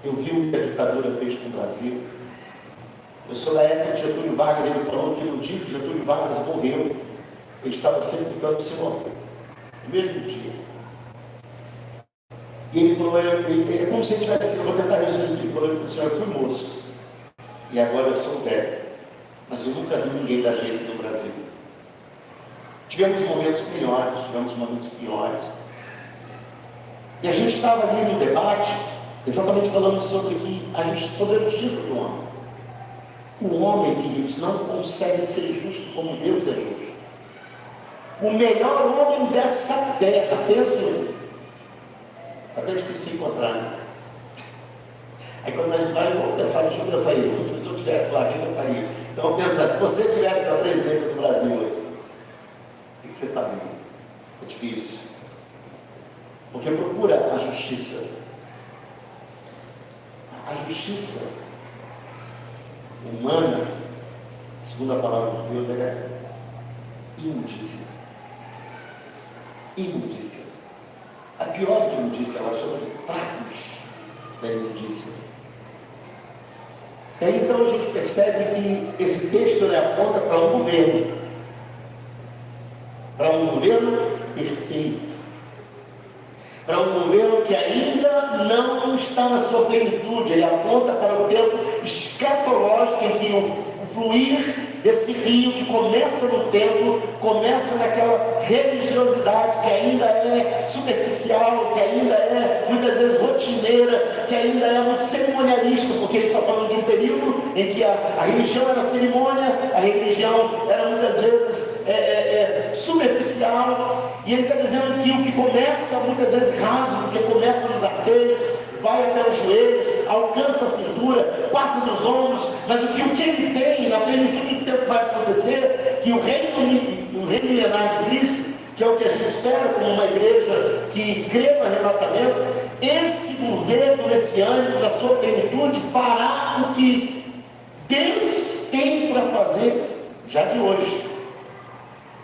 Eu vi o que a ditadura fez com o Brasil. Eu sou da época de Getúlio Vargas. Ele falou que no dia que Getúlio Vargas morreu, ele estava sepultando o seu avô, no mesmo dia. E ele falou, é como se ele tivesse, eu vou tentar resumir, ele falou assim: eu fui moço, e agora eu sou velho, mas eu nunca vi ninguém dar jeito no Brasil. Tivemos momentos piores, e a gente estava ali no debate, exatamente falando sobre a justiça do homem. O homem, queridos, não consegue ser justo como Deus é justo. O melhor homem dessa terra, pensa, até difícil encontrar, né? Aí quando a gente vai, vamos pensar, deixa eu pensar aí, se eu estivesse lá, quem eu faria? Então pensa, se você estivesse na presidência do Brasil, o que você faria? É difícil. Porque procura a justiça. A justiça humana, segundo a palavra de Deus, é imundícia. Imundícia. A pior que imundícia, ela chama de trapos da imundícia. E aí então a gente percebe que esse texto ele aponta para um governo. Para um governo perfeito. para um governo que ainda não está na sua plenitude. Ele aponta para o tempo escatológico em que o fluir desse rio que começa no templo, começa naquela religiosidade que ainda é superficial, que ainda é muitas vezes rotineira, que ainda é muito cerimonialista, porque ele está falando de um período em que a religião era cerimônia, a religião era muitas vezes superficial, e ele está dizendo que o que começa muitas vezes raso, porque começa nos arteios, vai até os joelhos, alcança a cintura, passa dos ombros, mas o que ele tem, na plenitude do tempo vai acontecer, que o reino milenar de Cristo, que é o que a gente espera como uma igreja que crê no arrebatamento, esse governo messiânico da sua plenitude fará o que Deus tem para fazer já de hoje,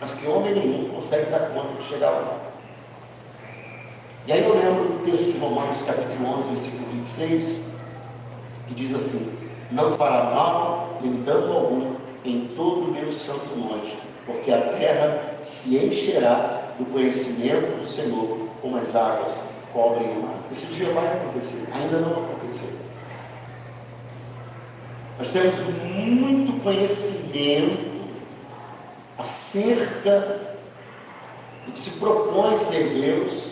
mas que homem nenhum consegue dar conta de chegar lá. E aí eu lembro do texto de Romanos capítulo 11, versículo 26, que diz assim: não fará mal nem dano algum em todo o meu santo monte, porque a terra se encherá do conhecimento do Senhor, como as águas cobrem o mar. Esse dia vai acontecer, ainda não aconteceu. Nós temos muito conhecimento acerca do que se propõe ser Deus,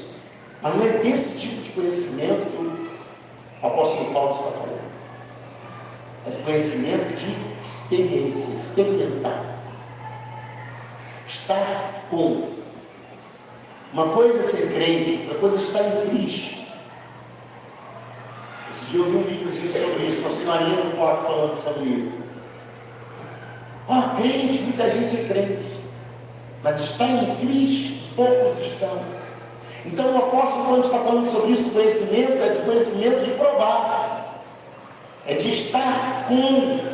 mas não é desse tipo de conhecimento que o apóstolo Paulo está falando. É de conhecimento de experiência, experimentar. Estar com. Uma coisa é ser crente, outra coisa é estar em Cristo. Esse dia eu vi um videozinho sobre isso, uma senhorinha no quarto falando sobre isso. Crente, muita gente é crente, mas está em Cristo, poucos estão. Então o apóstolo, quando está falando sobre isso, do conhecimento, é de conhecimento de provar, é de estar com.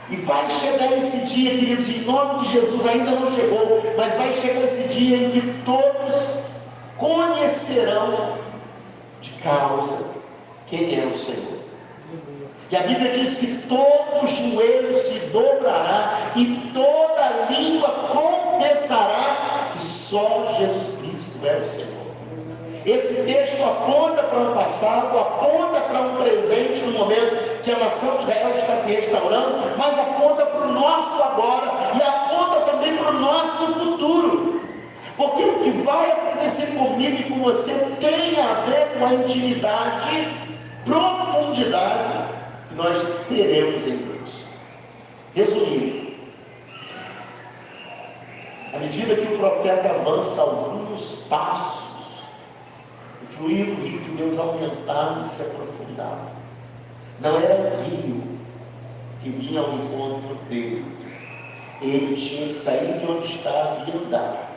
E vai chegar esse dia, queridos, em nome de Jesus, ainda não chegou, mas vai chegar esse dia em que todos conhecerão de causa quem é o Senhor. E a Bíblia diz que todo joelho se dobrará e toda língua confessará que só Jesus Cristo é o Senhor. Esse texto aponta para o passado, aponta para um presente no momento que a nação de Israel está se restaurando, mas aponta para o nosso agora e aponta também para o nosso futuro. Porque o que vai acontecer comigo e com você tem a ver com a intimidade, profundidade que nós teremos em Deus. Resumindo, à medida que o profeta avança alguns passos, o fluir do rio de Deus aumentava e se aprofundava. Não era o rio que vinha ao encontro dele. Ele tinha que sair de onde estava e andar.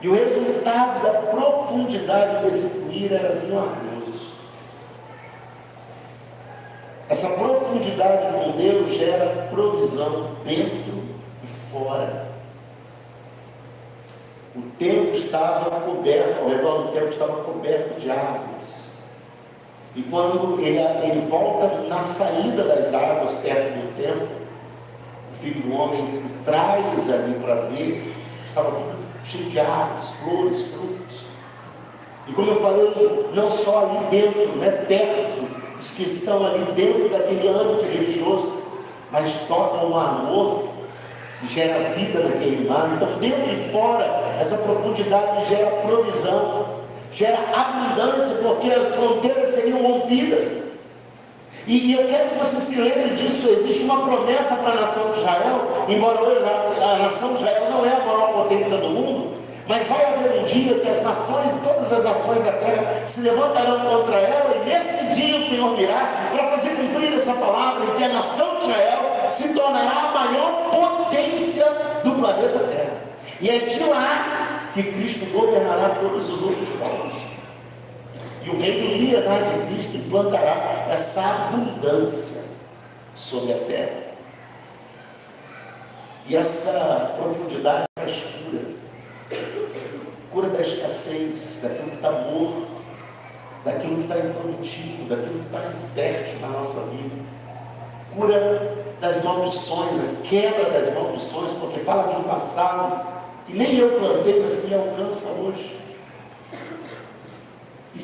E o resultado da profundidade desse fluir era milagroso. Essa profundidade com Deus gera provisão dentro e fora. O templo estava coberto, ao redor do templo estava coberto de árvores. E quando ele volta na saída das águas, perto do templo, o Filho do Homem traz ali para ver, estava tudo cheio de árvores, flores, frutos. E como eu falei, não só ali dentro, perto dos que estão ali dentro daquele âmbito religioso, mas toca o mar morto, gera vida naquele mar. Então, dentro e fora, essa profundidade gera provisão, gera abundância, porque as fronteiras seriam rompidas. E eu quero que você se lembre disso. Existe uma promessa para a nação de Israel, embora hoje a nação de Israel não é a maior potência do mundo, mas vai haver um dia que as nações, todas as nações da terra, se levantarão contra ela, e nesse dia o Senhor virá para fazer cumprir essa palavra, em que a nação de Israel se tornará a maior potência do planeta Terra. E é de lá que Cristo governará todos os outros povos. E o reino milenar de Cristo implantará essa abundância sobre a terra. E essa profundidade traz cura da escassez, daquilo que está morto, daquilo que está improdutivo, daquilo que está infértil na nossa vida. Cura das maldições, a quebra das maldições, porque fala de um passado que nem eu plantei, mas que me alcança hoje.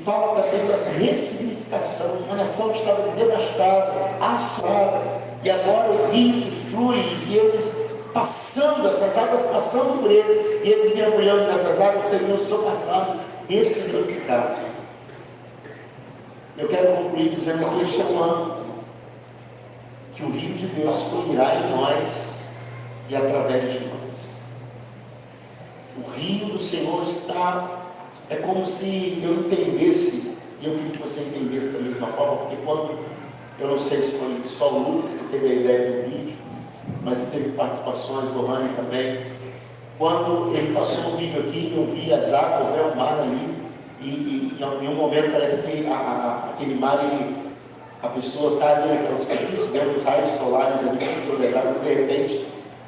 fala também dessa ressignificação, uma nação que estava devastada, assolada, e agora o rio que flui, e eles passando, essas águas passando por eles, e eles mergulhando nessas águas, teriam o seu passado ressignificado. Eu quero concluir dizendo que este é um ano que o rio de Deus fluirá em nós e através de nós. O rio do Senhor é como se eu entendesse, e eu queria que você entendesse da mesma forma, porque quando, eu não sei se foi só o Lucas que teve a ideia do vídeo, mas teve participações do Rani também, quando ele passou o vídeo aqui, eu vi as águas, o mar ali, e em um momento parece que aquele mar, a pessoa está ali naquela superfície, vendo os raios solares ali por cima das águas, e de repente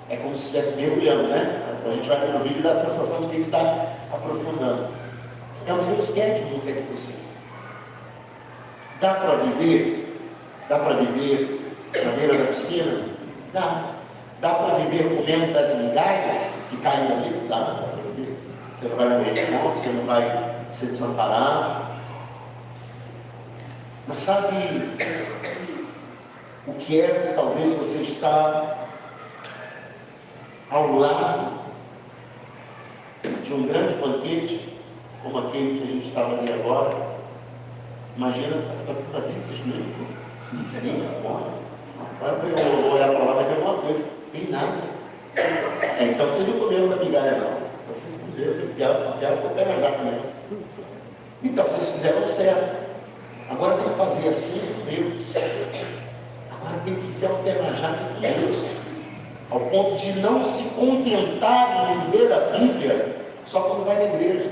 é como se estivesse mergulhando, né? A gente vai ver no vídeo e dá a sensação de que ele está aprofundando. É o que Deus quer de mim, quer de você. Dá para viver? Dá para viver na beira da piscina? Dá. Dá para viver comendo das migalhas que caem da mesa? Dá para viver. Você não vai morrer de fome, você não vai ser desamparado. Mas sabe o que é que talvez você está ao lado de um grande banquete, como aquele que a gente estava ali agora? Imagina, está vazio esses livros. Sim, agora eu vou olhar para lá, vai ter alguma coisa. Tem nada. Então vocês não comeram da migalha, não. Vocês comeram, enfiaram o pé na jaca mesmo. Então vocês fizeram certo. Agora tem que fazer assim com Deus. Agora tem que enfiar o pé na jaca com Deus. Ao ponto de não se contentar em ler a Bíblia só quando vai na igreja.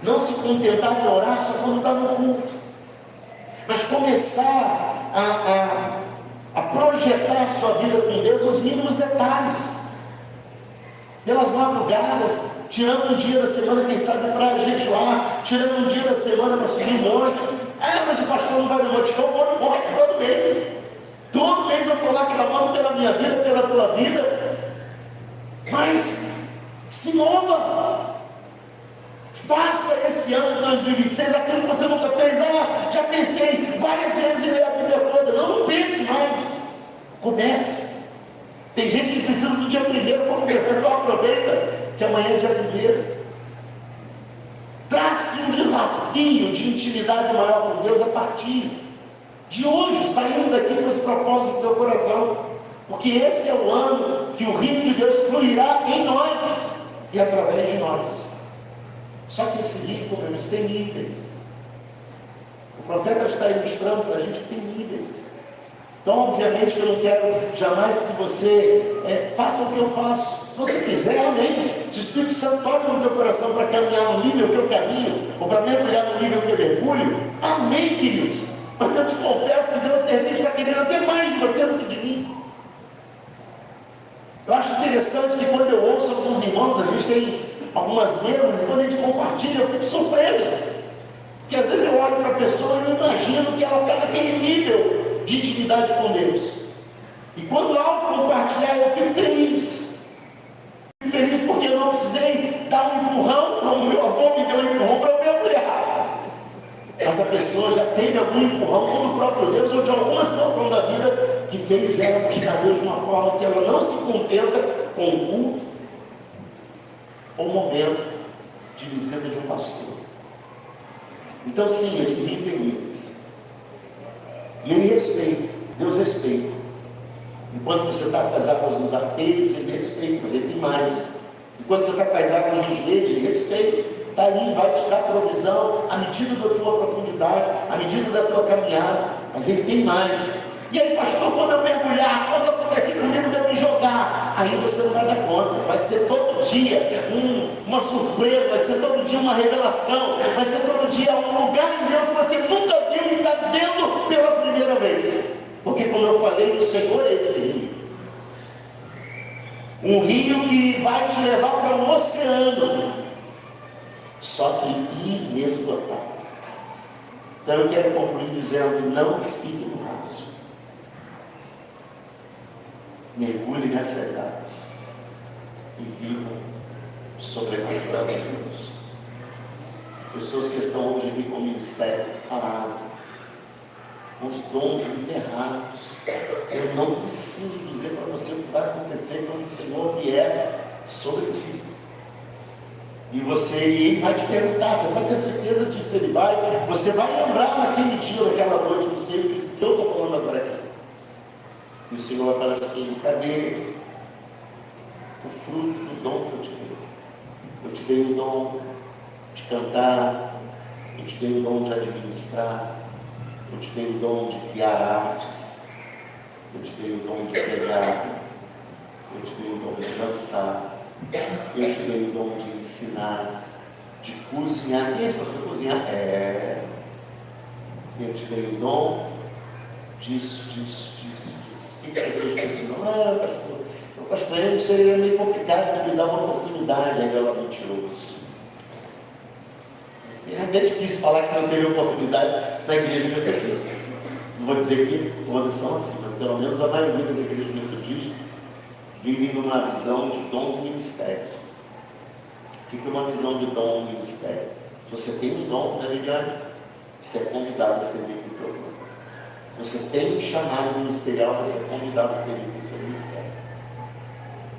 Não se contentar em orar só quando está no culto. Mas começar a projetar a sua vida com Deus nos mínimos detalhes. Pelas madrugadas, tirando um dia da semana, quem sabe, para jejuar, tirando um dia da semana para subir um monte. Mas o pastor não vai no monte. Eu vou no monte todo mês. Todo mês eu estou lá clamando pela minha vida, pela tua vida. Mas se mova. Faça esse ano de 2026 aquilo que você nunca fez. Já pensei várias vezes em ler a Bíblia toda. Não pense mais. Comece. Tem gente que precisa do dia 1º para começar. Então aproveita que amanhã é dia 1º. Trace um desafio de intimidade maior com Deus a partir de hoje, saindo daqui com esse propósito do seu coração. Porque esse é o ano que o rio de Deus fluirá em nós e através de nós. Só que esse rio, como eu disse, tem níveis. O profeta está ilustrando para a gente que tem níveis. Então, obviamente, que eu não quero jamais que você faça o que eu faço. Se você quiser, amém. Se o Espírito Santo toca no teu coração para caminhar no nível que eu caminho, ou para mergulhar no nível que eu mergulho, amém, queridos. Mas eu te confesso que Deus, de repente, está querendo até mais de você do que de mim. Eu acho interessante que quando eu ouço alguns irmãos, a gente tem algumas mesas, e quando a gente compartilha, eu fico surpreso. Porque às vezes eu olho para a pessoa e eu imagino que ela está naquele nível de intimidade com Deus. E quando ao compartilhar, eu fico feliz. Fico feliz porque eu não precisei dar um empurrão, como meu avô me deu um empurrão para eu mergulhar. Mas a pessoa já teve algum empurrão, como o próprio Deus, ou de alguma situação da vida, que fez ela buscar Deus de uma forma que ela não se contenta com o culto ou o momento de visita de um pastor. Então sim, esse rio tem níveis. E ele respeita, Deus respeita. Enquanto você está com as águas nos arteiros, ele respeita, mas ele tem mais. Enquanto você está com as águas nos joelhos, ele respeita. Está ali, vai te dar provisão à medida da tua profundidade, à medida da tua caminhada, mas ele tem mais. E aí, pastor, quando eu mergulhar, quando acontecer comigo, eu me jogar, aí você não vai dar conta. Vai ser todo dia uma surpresa, vai ser todo dia uma revelação, vai ser todo dia um lugar em Deus que você nunca viu e está vendo pela primeira vez. Porque, como eu falei, o Senhor é esse rio. Um rio que vai te levar para um oceano, só que inesgotável. Então eu quero concluir dizendo: não fique no raso. Mergulhe nessas águas e viva o sobrenatural de Deus. Pessoas que estão hoje aqui com o ministério parado, com os dons enterrados. Eu não preciso dizer para você o que vai acontecer quando o Senhor vier sobre ti. E ele vai te perguntar, você vai ter certeza disso, você vai lembrar naquele dia, naquela noite, não sei o que eu estou falando agora aqui. E o Senhor vai falar assim, cadê o fruto do dom que eu te dei? Eu te dei o dom de cantar, eu te dei o dom de administrar, eu te dei o dom de criar artes, eu te dei o dom de pregar, eu te dei o dom de dançar, eu te dei o dom de ensinar, de cozinhar. Isso, pastor, cozinhar? Eu te dei o dom disso. O que você fez com esse dom? Pastor, ele seria meio complicado de me dar uma oportunidade. Aí ela mentiroso. É até difícil falar que não teve oportunidade na igreja metodista. Não vou dizer que todas são assim, mas pelo menos a maioria das igrejas metodistas vivem numa visão de dons e ministérios. O que é uma visão de dom e ministério? Se você tem um dom, na verdade, você é convidado a servir com o teu dom. Se você tem um chamado ministerial, você é convidado a servir com o seu ministério.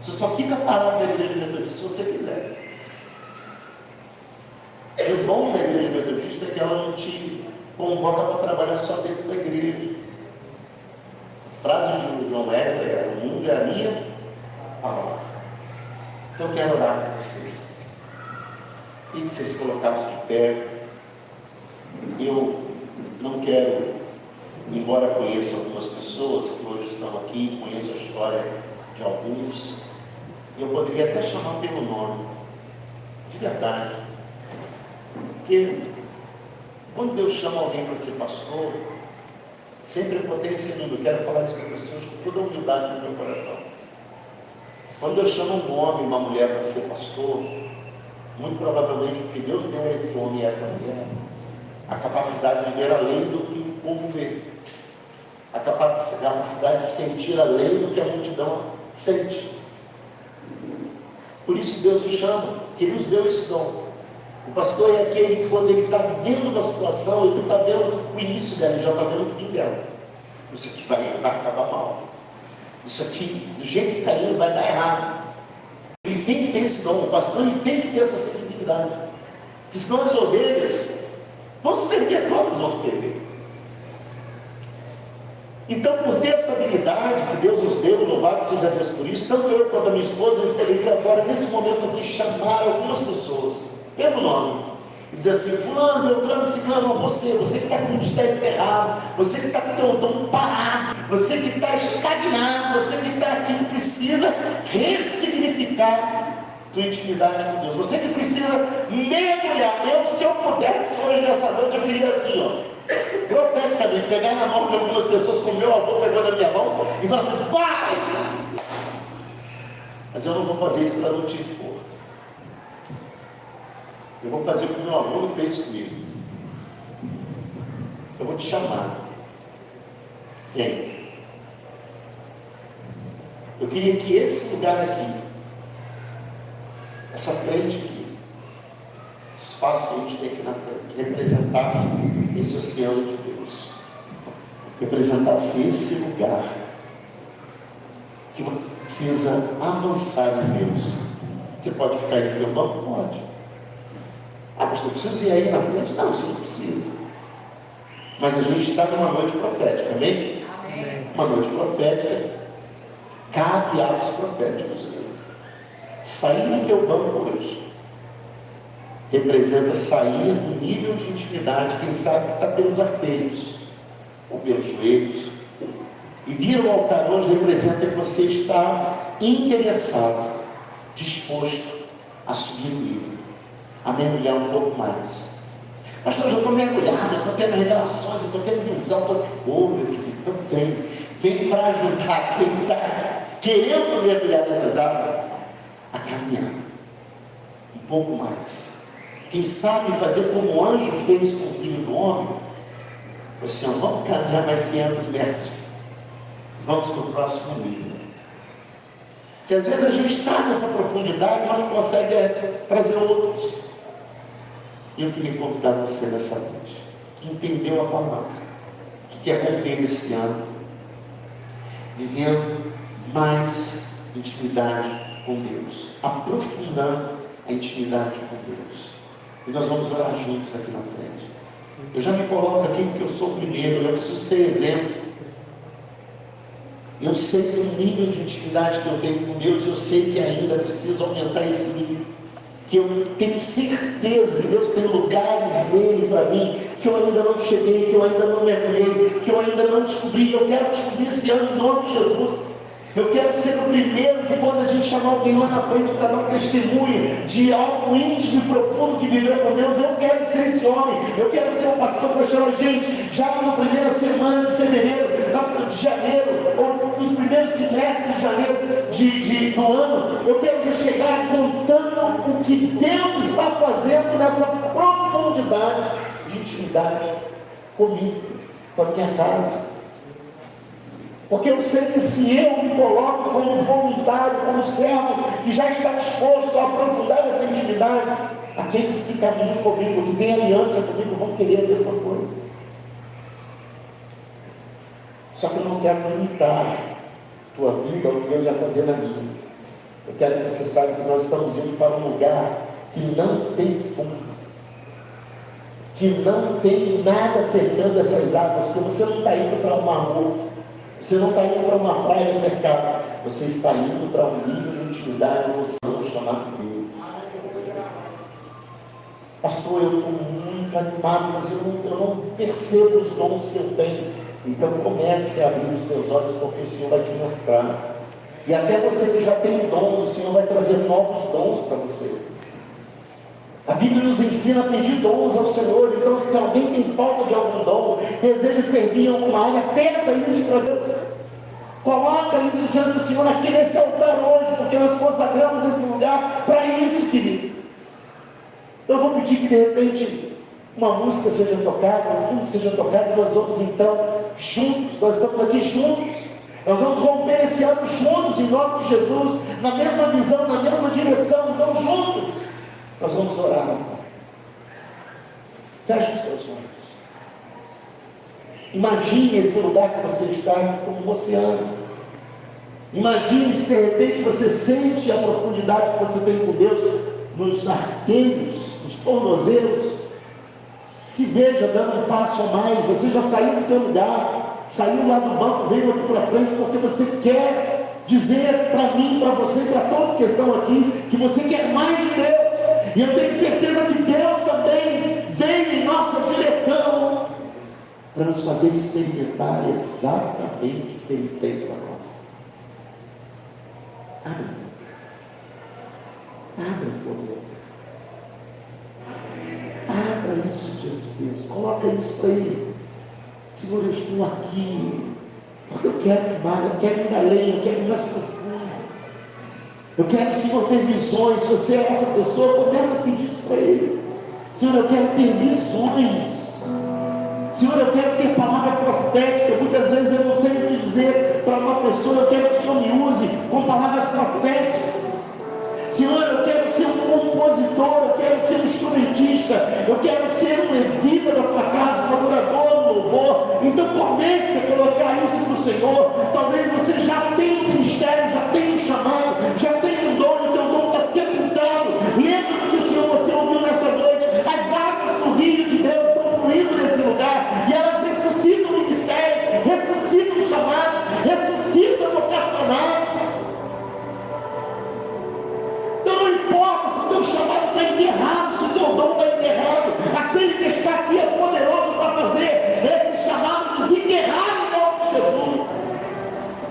Você só fica parado na igreja metodista se você quiser. O bom da igreja metodista é que ela não te convoca para trabalhar só dentro da igreja. A frase de John Wesley era: o mundo é a minha palavra. Então eu quero orar com você. Queria que você se colocasse de pé. Eu não quero, embora conheça algumas pessoas que hoje estão aqui, conheço a história de alguns, eu poderia até chamar pelo nome, de verdade. Porque quando Deus chama alguém para ser pastor, sempre é potência em mim. Eu quero falar isso para pessoas com toda a humildade no meu coração. Quando Deus chama um homem e uma mulher para ser pastor, muito provavelmente porque Deus deu a esse homem e a essa mulher a capacidade de ver além do que o povo vê, a capacidade de sentir além do que a multidão sente. Por isso Deus nos chama, que Ele nos deu esse dom. O pastor é aquele que, quando ele está vendo uma situação, ele não está vendo o início dela, ele já está vendo o fim dela. Isso aqui vai acabar mal. Isso aqui, do jeito que está indo, vai dar errado. Ele tem que ter esse dom, o pastor ele tem que ter essa sensibilidade. Porque senão as ovelhas vão se perder, todas vão se perder. Então, por ter essa habilidade que Deus nos deu, louvado seja Deus por isso, tanto eu quanto a minha esposa, a gente poderia agora, nesse momento aqui, chamar algumas pessoas pelo nome, e dizer assim: fulano, Beltrano, ciclano, você que está com o ministério enterrado, você que está com o teu dom parado, você que está estagnado, você que está aqui, que precisa ressignificar tua intimidade com Deus, você que precisa mergulhar. Se eu pudesse hoje nessa noite, eu queria assim, profeticamente, pegar na mão de algumas pessoas, como meu avô pegou na minha mão, e falar assim: vai! Mas eu não vou fazer isso para não te expor. Eu vou fazer o que meu avô fez comigo. Eu vou te chamar. Vem. Eu queria que esse lugar aqui, essa frente aqui, esse espaço que a gente tem aqui na frente, representasse esse oceano de Deus. Representasse esse lugar que você precisa avançar em Deus. Você pode ficar aí no teu banco? Pode. Pastor, eu preciso ir aí na frente? Não, você não precisa. Mas a gente está numa noite profética, amém? Amém. Uma noite profética, cabe atos proféticos. Sair do teu banco hoje representa sair do nível de intimidade, quem sabe que está pelos artérios ou pelos joelhos. E vir ao altar hoje representa que você está interessado, disposto a subir o nível, a mergulhar um pouco mais. Pastor, eu já estou mergulhado, eu estou tendo revelações, eu estou tendo visão. Meu querido, então vem para ajudar quem está querendo mergulhar nessas águas a caminhar um pouco mais. Quem sabe fazer como o anjo fez com o filho do homem. Assim, vamos caminhar mais 500 metros, vamos para o próximo nível. Porque às vezes a gente está nessa profundidade, mas não consegue trazer outros. E eu queria convidar você nessa noite, que entendeu a palavra, que quer romper esse ano, vivendo mais intimidade com Deus, aprofundando a intimidade com Deus. E nós vamos orar juntos aqui na frente. Eu já me coloco aqui porque eu sou primeiro, eu preciso ser exemplo. Eu sei que o nível de intimidade que eu tenho com Deus, eu sei que ainda preciso aumentar esse nível. Que eu tenho certeza que Deus tem lugares nele para mim, que eu ainda não cheguei, que eu ainda não mergulhei, que eu ainda não descobri. Eu quero descobrir esse ano em nome de Jesus. Eu quero ser o primeiro que, quando a gente chamar alguém lá na frente para dar um testemunho de algo íntimo e profundo que viveu com Deus, eu quero ser esse homem. Eu quero ser um pastor para chamar gente já na primeira semana de fevereiro, de janeiro, ou nos primeiros semestres de janeiro do ano. Eu quero já chegar contando o que Deus está fazendo nessa profundidade de intimidade comigo, com a minha casa. Porque eu sei que se eu me coloco como voluntário, como servo, que já está disposto a aprofundar essa intimidade, aqueles que caminham comigo, que têm aliança comigo, vão querer a mesma coisa. Só que eu não quero limitar a tua vida ao que Deus vai fazer na minha. Eu quero que você saiba que nós estamos indo para um lugar que não tem fundo, que não tem nada cercando essas águas, porque você não está indo para uma rua, você não está indo para uma praia cercada, você está indo para um nível de intimidade, um oceano chamado Deus. Pastor, eu estou muito animado, mas eu não percebo os dons que eu tenho. Então comece a abrir os teus olhos, porque o Senhor vai te mostrar. E até você que já tem dons, o Senhor vai trazer novos dons para você. A Bíblia nos ensina a pedir dons ao Senhor. Então, se alguém tem falta de algum dom, deseja servir em alguma área, peça isso para Deus. Coloca isso diante do Senhor aqui nesse altar hoje, porque nós consagramos esse lugar para isso, querido. Eu vou pedir que de repente uma música seja tocada, um fundo seja tocado, e nós vamos então juntos, nós estamos aqui juntos, nós vamos romper esse ano juntos, em nome de Jesus, na mesma visão, na mesma direção, então juntos. Nós vamos orar. Feche os seus olhos. Imagine esse lugar que você está aqui como um oceano. Imagine se de repente você sente a profundidade que você tem com Deus nos arteiros, nos tornozelos. Se veja dando um passo a mais. Você já saiu do teu lugar, saiu lá do banco, veio aqui para frente porque você quer dizer para mim, para você, para todos que estão aqui, que você quer mais de Deus. E eu tenho certeza que Deus também vem em nossa direção para nos fazer experimentar exatamente o que Ele tem para nós. Abra a tua boca. Abra isso diante de Deus. Coloca isso para Ele. Senhor, eu estou aqui porque eu quero ir mais, eu quero ir além, eu quero ir mais profundo. Eu quero, Senhor, ter visões. Se você é essa pessoa, começa a pedir isso para Ele. Senhor, eu quero ter visões. Senhor, eu quero ter palavra profética. Muitas vezes eu não sei o que dizer para uma pessoa. Eu quero que o Senhor me use com palavras proféticas. Senhor, eu quero ser um compositor, eu quero ser um instrumentista, eu quero ser um levita da tua casa, um adorador, um louvor. Então comece a colocar isso para o Senhor. Talvez você já tenha um ministério, já tenha um chamado, já tenha um dom, e o teu dom está sepultado. Lembra que o Senhor, você ouviu nessa noite, as águas do rio de Deus estão fluindo nesse lugar, e elas ressuscitam ministérios, ressuscitam chamados, ressuscitam vocacionados. Não importa se o teu chamado está enterrado, se o teu dom está enterrado, aquele que está aqui é poderoso para fazer esse chamado desenterrar em nome de Jesus.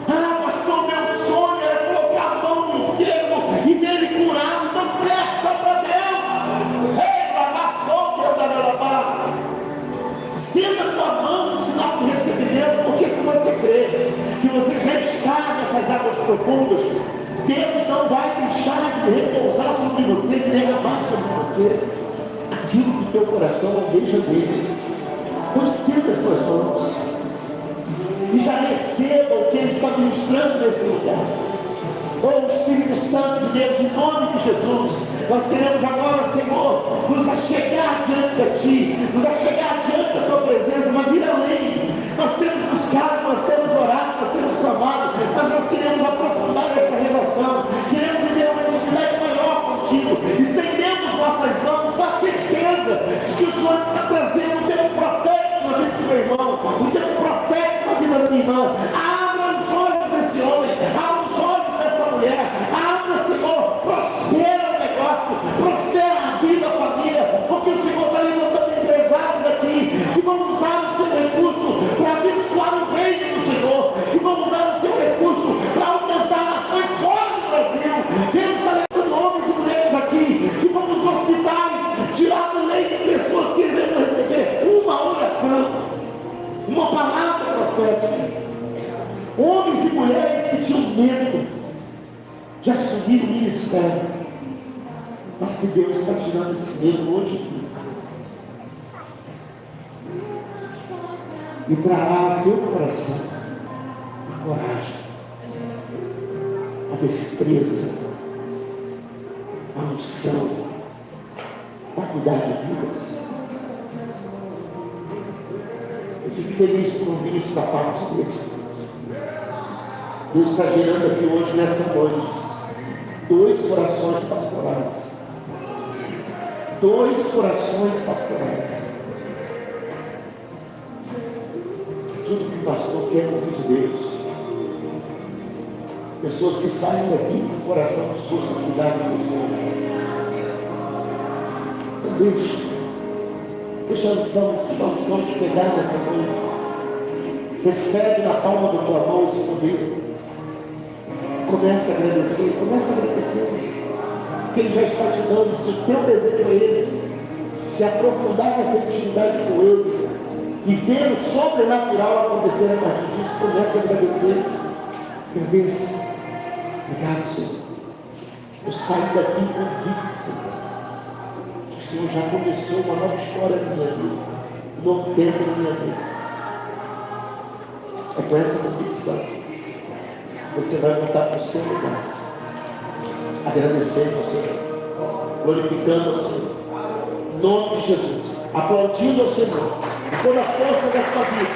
Ah, pastor, meu sonho era colocar a mão no enfermo e ver ele curado. Então peça para Deus. Ei, babá, Deus da minha paz. Estenda a tua mão no sinal de recebimento, porque se você crê que você já está nessas águas profundas, Deus não vai deixar de repousar sobre você, de derramar sobre você aquilo que o teu coração almeja dele. Então estenda as tuas mãos e já receba o que Ele está ministrando nesse lugar. Oh Espírito Santo de Deus, em nome de Jesus, nós queremos agora, Senhor, nos achegar diante de Ti, nos achegar diante da Tua presença, mas ir além. Nós temos buscado, nós temos orado, nós temos clamado, mas nós queremos aprofundar essa relação, queremos viver uma intimidade maior contigo, estendemos nossas mãos com a certeza de que o Senhor está trazendo um tempo profético na vida do meu irmão, um tempo profético na vida da minha irmã. Abra os olhos desse homem, abra os olhos dessa mulher, abra, Senhor, prospera o negócio, prospera a vida, a família, porque o Senhor está levantando empresários aqui que vão usar o seu recurso para abençoar o reino do Senhor, que vão usar o seu recurso para alcançar nações fora do Brasil. Deus está levantando homens e mulheres aqui que vão nos hospitais tirar do leito pessoas querendo receber uma oração, uma palavra profética. Homens e mulheres que tinham medo de assumir o ministério, mas que Deus está tirando esse medo hoje aqui e trará ao teu coração a coragem, a destreza, a unção para cuidar de vidas. Eu fico feliz por ouvir isso da parte de Deus. Deus está gerando aqui hoje, nessa noite, 2 corações pastorais. 2 corações pastorais. Tudo que o pastor quer ouvir de Deus. Pessoas que saem daqui com o coração disposto a cuidar de pessoas. Então deixa a unção te pegar nessa noite. Recebe na palma da tua mão esse poder. Comece a agradecer. Que Ele já está te dando. Se o teu desejo é esse, se aprofundar nessa intimidade com Ele e ver o sobrenatural acontecer a partir disso, comece a agradecer. Agradeça. Obrigado, Senhor. Eu saio daqui convicto, Senhor, que o Senhor já começou uma nova história na minha vida, um novo tempo na minha vida. É com essa convicção que você vai voltar para o seu lugar, agradecendo ao Senhor, glorificando ao Senhor, em nome de Jesus, aplaudindo ao Senhor, com toda a força da sua vida,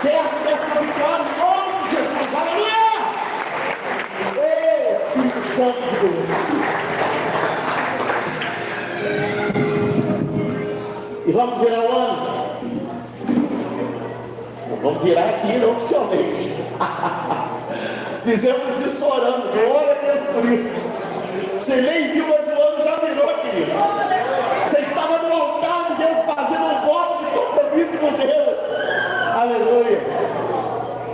certo dessa vitória, em nome de Jesus. Aleluia! Espírito Santo de Deus. E vamos virar o ano. Vamos virar aqui oficialmente. Fizemos isso orando. Glória a Deus por isso. Você nem viu, mas o ano já virou, querido. Você estava no altar de Deus fazendo um voto de compromisso com Deus. Aleluia.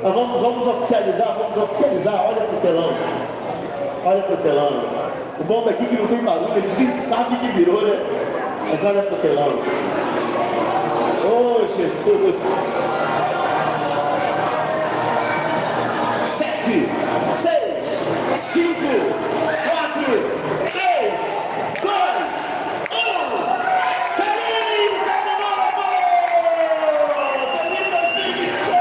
Mas vamos oficializar. Olha para o telão. Olha para o telão. O bom daqui é que não tem barulho, a gente nem sabe que virou, né? Mas olha para o telão. Oh, Jesus. 7, 6, 5, 4, 3, 2, 1. Feliz Ano Novo! Feliz 2026!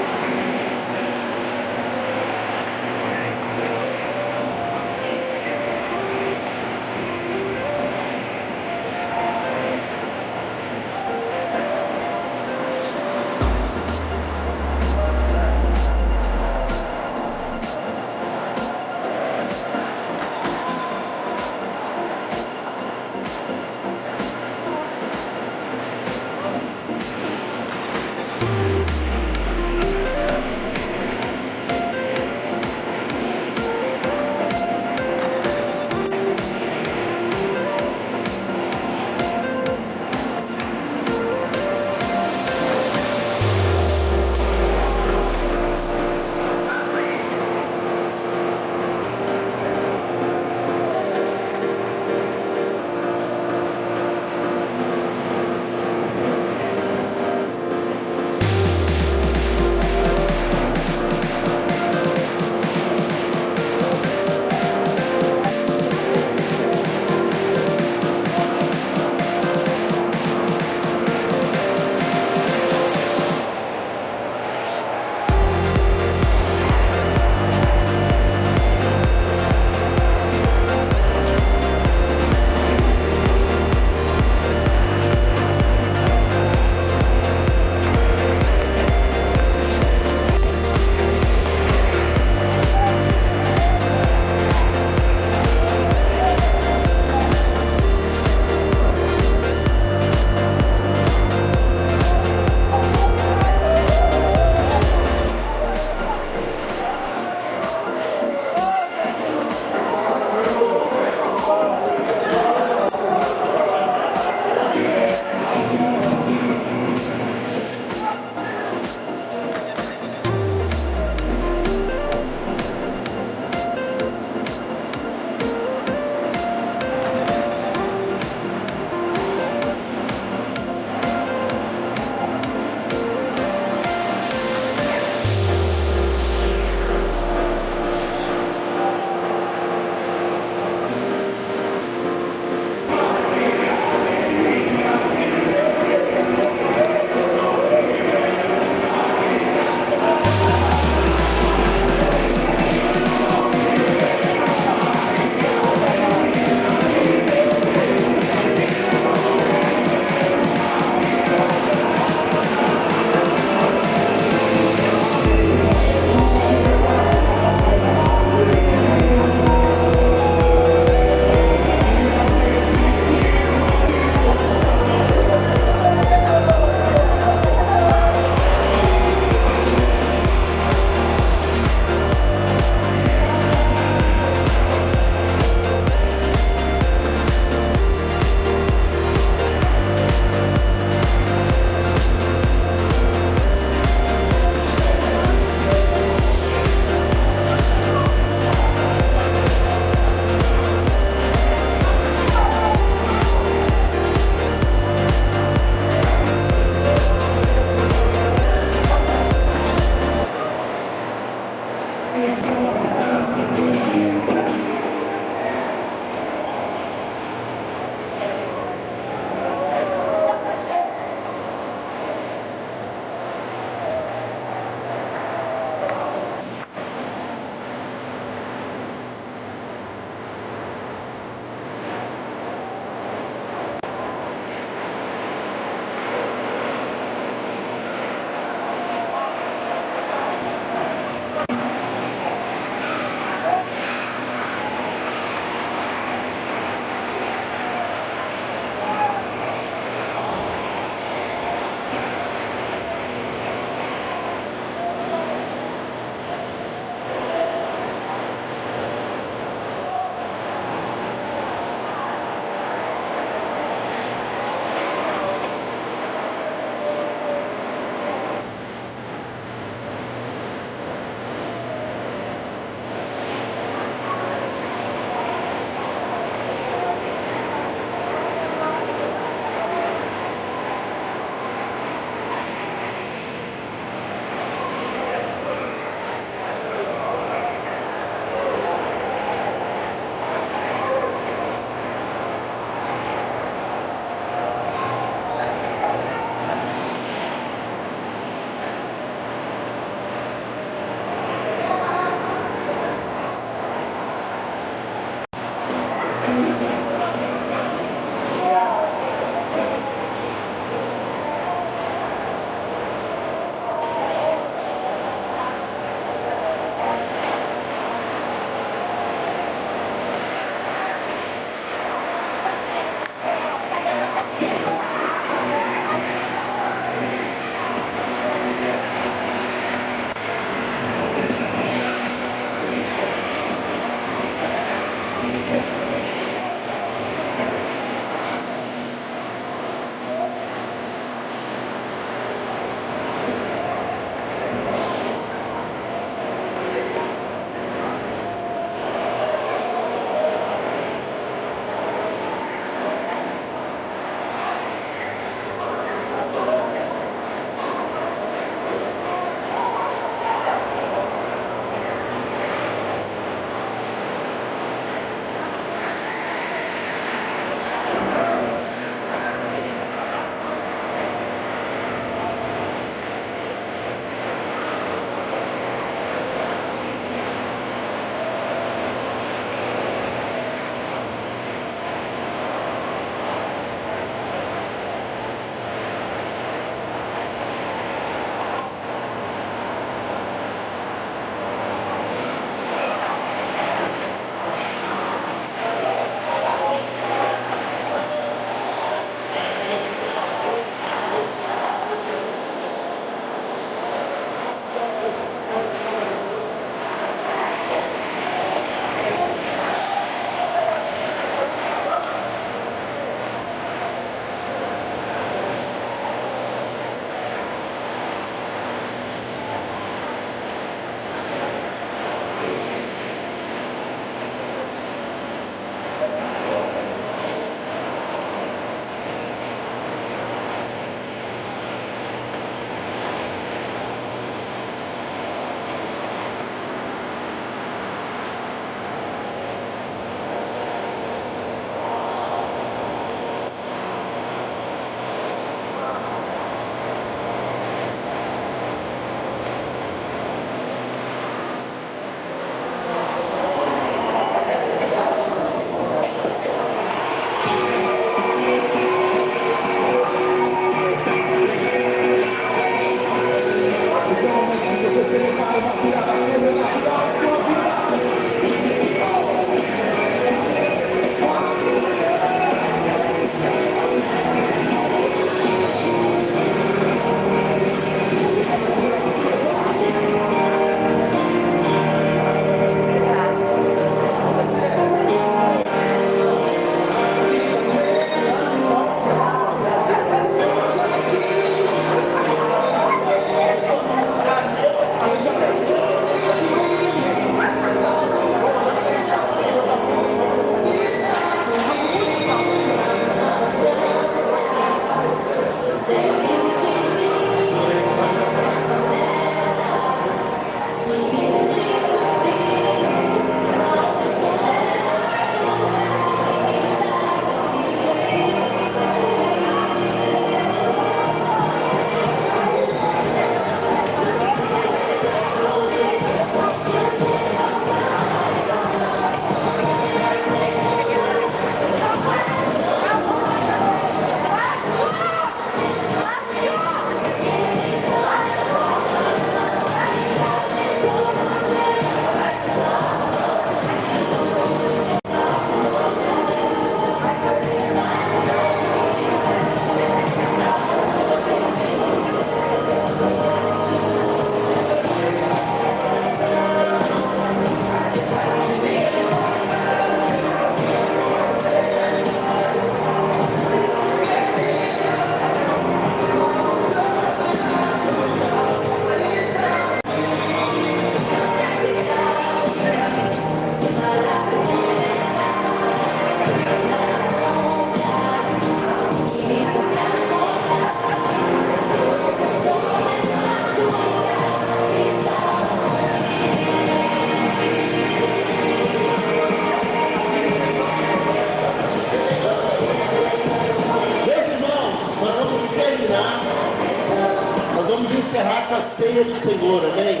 ceia do Senhor, amém?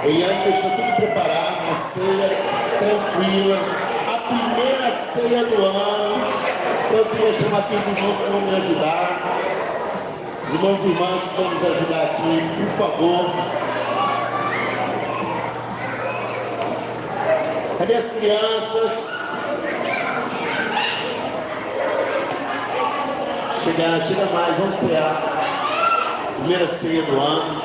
Eliane deixou tudo preparado, uma ceia tranquila, a primeira ceia do ano. Eu queria chamar aqui os irmãos que vão me ajudar, os irmãos e irmãs que vão nos ajudar aqui, por favor. Cadê as crianças? Chega mais, vamos cear. Primeira ceia do ano.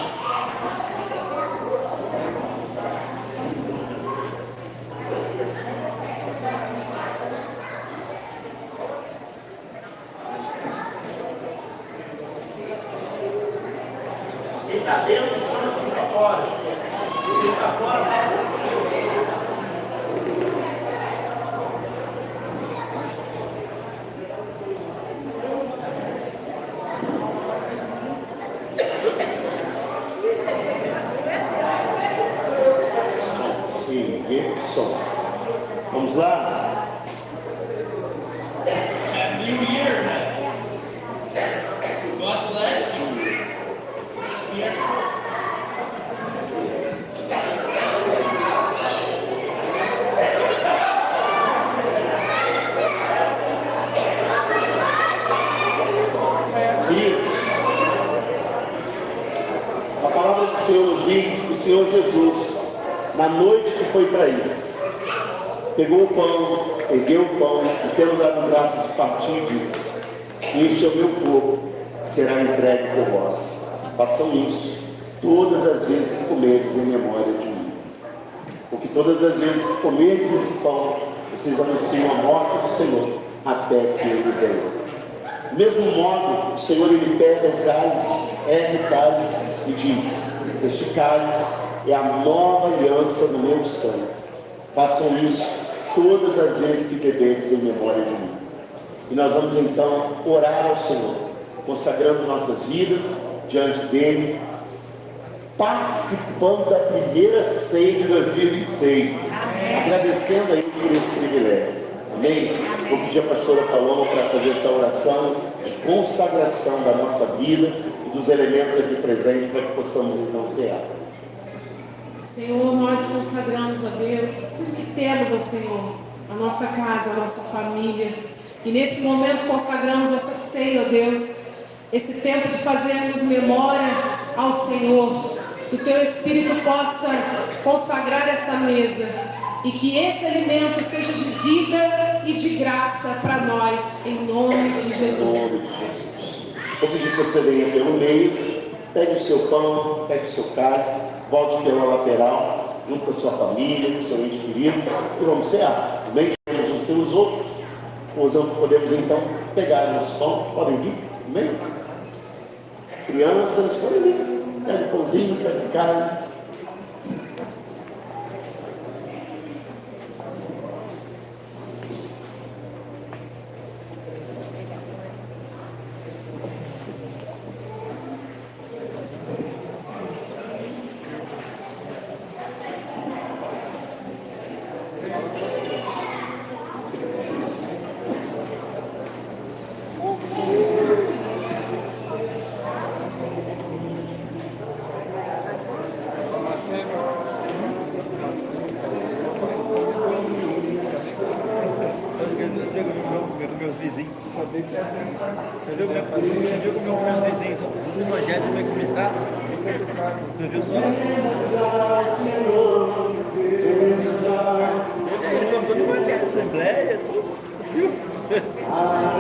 Quem está dentro, só não fica fora. Quem está fora, tá. Som. Vamos lá? Happy New Year. God bless you. Yes. Isso. A palavra do Senhor diz que o Senhor Jesus, na noite que foi traído, pegou o pão, ergueu o pão e, tendo dado graças, partiu e disse: este é o meu corpo, que será entregue por vós. Façam isso todas as vezes que comerdes em memória de mim. Porque todas as vezes que comerdes esse pão, vocês anunciam a morte do Senhor até que ele venha. Do mesmo modo, o Senhor ele pega o cálice, ergue o cálice e diz: este cálice é a nova aliança no meu sangue. Façam isso todas as vezes que beberdes em memória de mim. E nós vamos então orar ao Senhor, consagrando nossas vidas diante dele, participando da primeira ceia de 2026, agradecendo a ele por esse privilégio. Amém? Vou pedir a pastora Paloma para fazer essa oração de consagração da nossa vida e dos elementos aqui presentes para que possamos então cear. Senhor, nós consagramos a Deus tudo que temos ao Senhor, a nossa casa, a nossa família. E nesse momento consagramos essa ceia, ó Deus, esse tempo de fazermos memória ao Senhor. Que o Teu Espírito possa consagrar essa mesa e que esse alimento seja de vida e de graça para nós, em nome de Jesus. Vou pedir que você venha pelo meio, pegue o seu pão, pegue o seu cálice, volte pela lateral, junto com a sua família, com o seu ente querido, e vamos cear. Bem, uns pelos outros, podemos então pegar o nosso pão, podem vir, amém? Crianças, podem vir, pega o pãozinho, pega o cálice. Meus vizinhos. Sabia que você ia pensar. Você viu como meus vizinhos são tudo nojento, como é que me trata? Você viu só? Eles estão todos nojento, assembleia, tudo. Viu? Amém.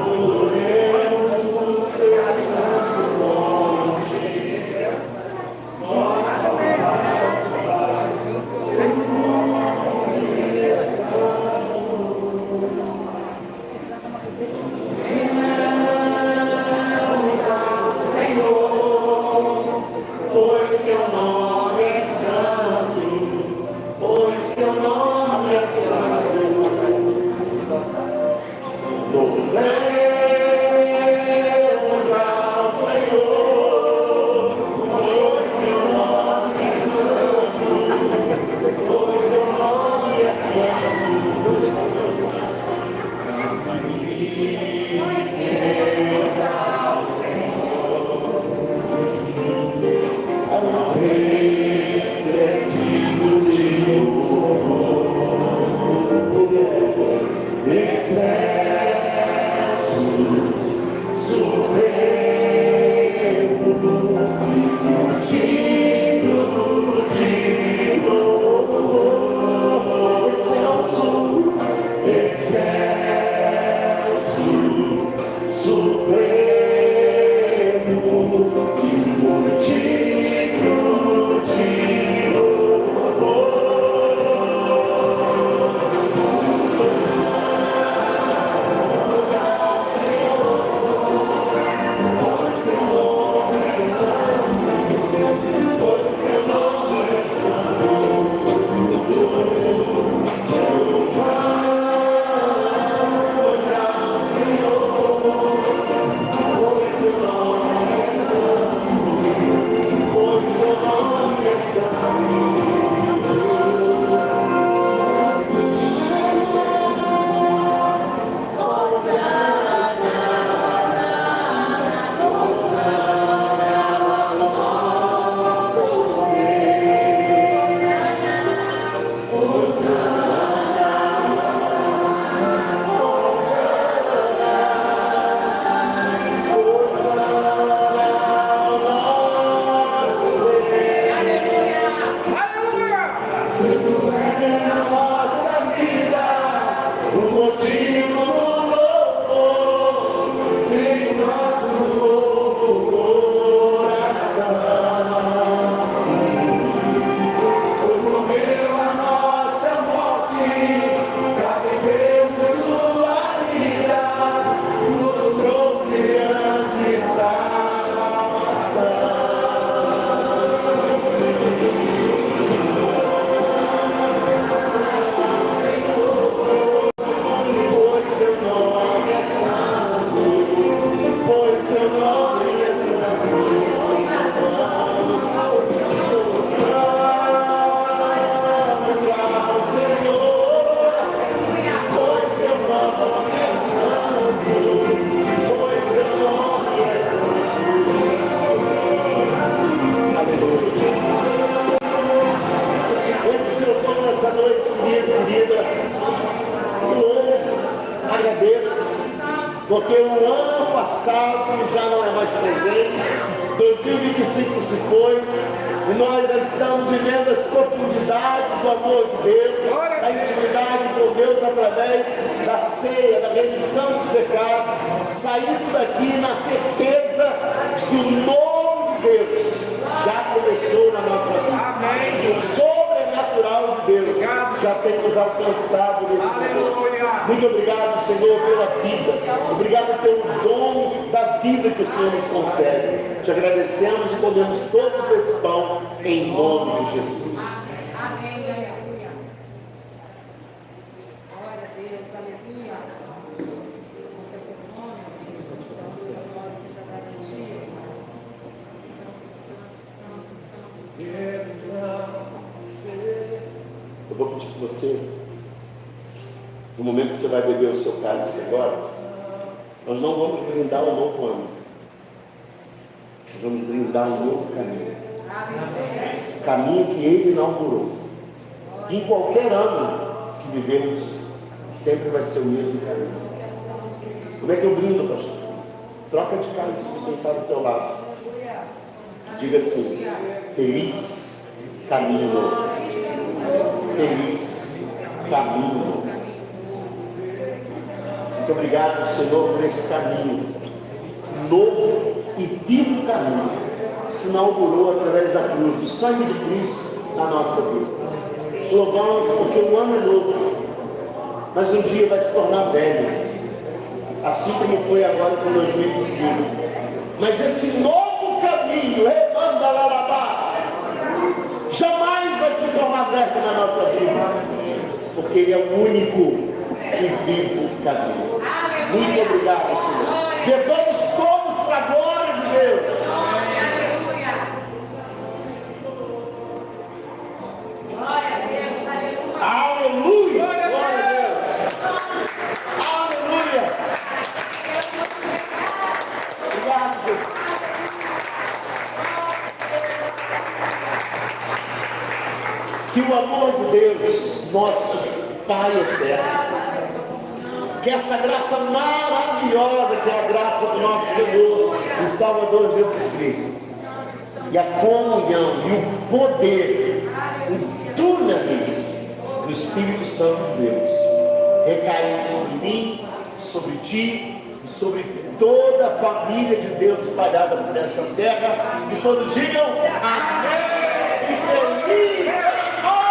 querida. Glórias, agradeço, porque o ano passado já não é mais presente, 2025 se foi, e nós já estamos vivendo as profundidades do amor de Deus, da intimidade com Deus através da ceia, da remissão dos pecados, saindo daqui na certeza de que o novo de Deus já começou na nossa vida. O sobrenatural de Deus já tem nos alcançado nesse momento. Muito obrigado, Senhor, pela vida. Obrigado pelo dom da vida que o Senhor nos concede. Te agradecemos e comemos todos esse pão em nome de Jesus. Amém, aleluia. Glória a Deus, aleluia. Eu vou pedir para você, no momento que você vai beber o seu cálice agora, nós não vamos brindar um novo ano. Nós vamos brindar um novo caminho. O caminho que Ele inaugurou. Que em qualquer ano que vivemos, sempre vai ser o mesmo caminho. Como é que eu brindo, pastor? Troca de cálice com quem está do teu lado. Diga assim: feliz caminho novo. Feliz caminho. Muito obrigado, Senhor, por esse caminho novo e vivo caminho que se inaugurou através da cruz, do sangue de Cristo na nossa vida. Te louvamos porque o ano é novo, mas um dia vai se tornar velho, assim como foi agora com 2025. Mas esse novo caminho, Rebanda Lalabá, jamais vai se tornar velho na nossa vida, porque Ele é o único e vivo caminho. Muito obrigado, Senhor. Bebamos todos para a glória de Deus. Aleluia. Glória a Deus. Aleluia. Obrigado, Jesus. Que o amor de Deus, nosso Pai eterno, que essa graça maravilhosa, que é a graça do nosso Senhor e Salvador Jesus Cristo, e a comunhão e o poder, o dunamis do Espírito Santo de Deus, recaem sobre mim, sobre ti e sobre toda a família de Deus espalhada por essa terra, e todos digam amém e feliz ano novo!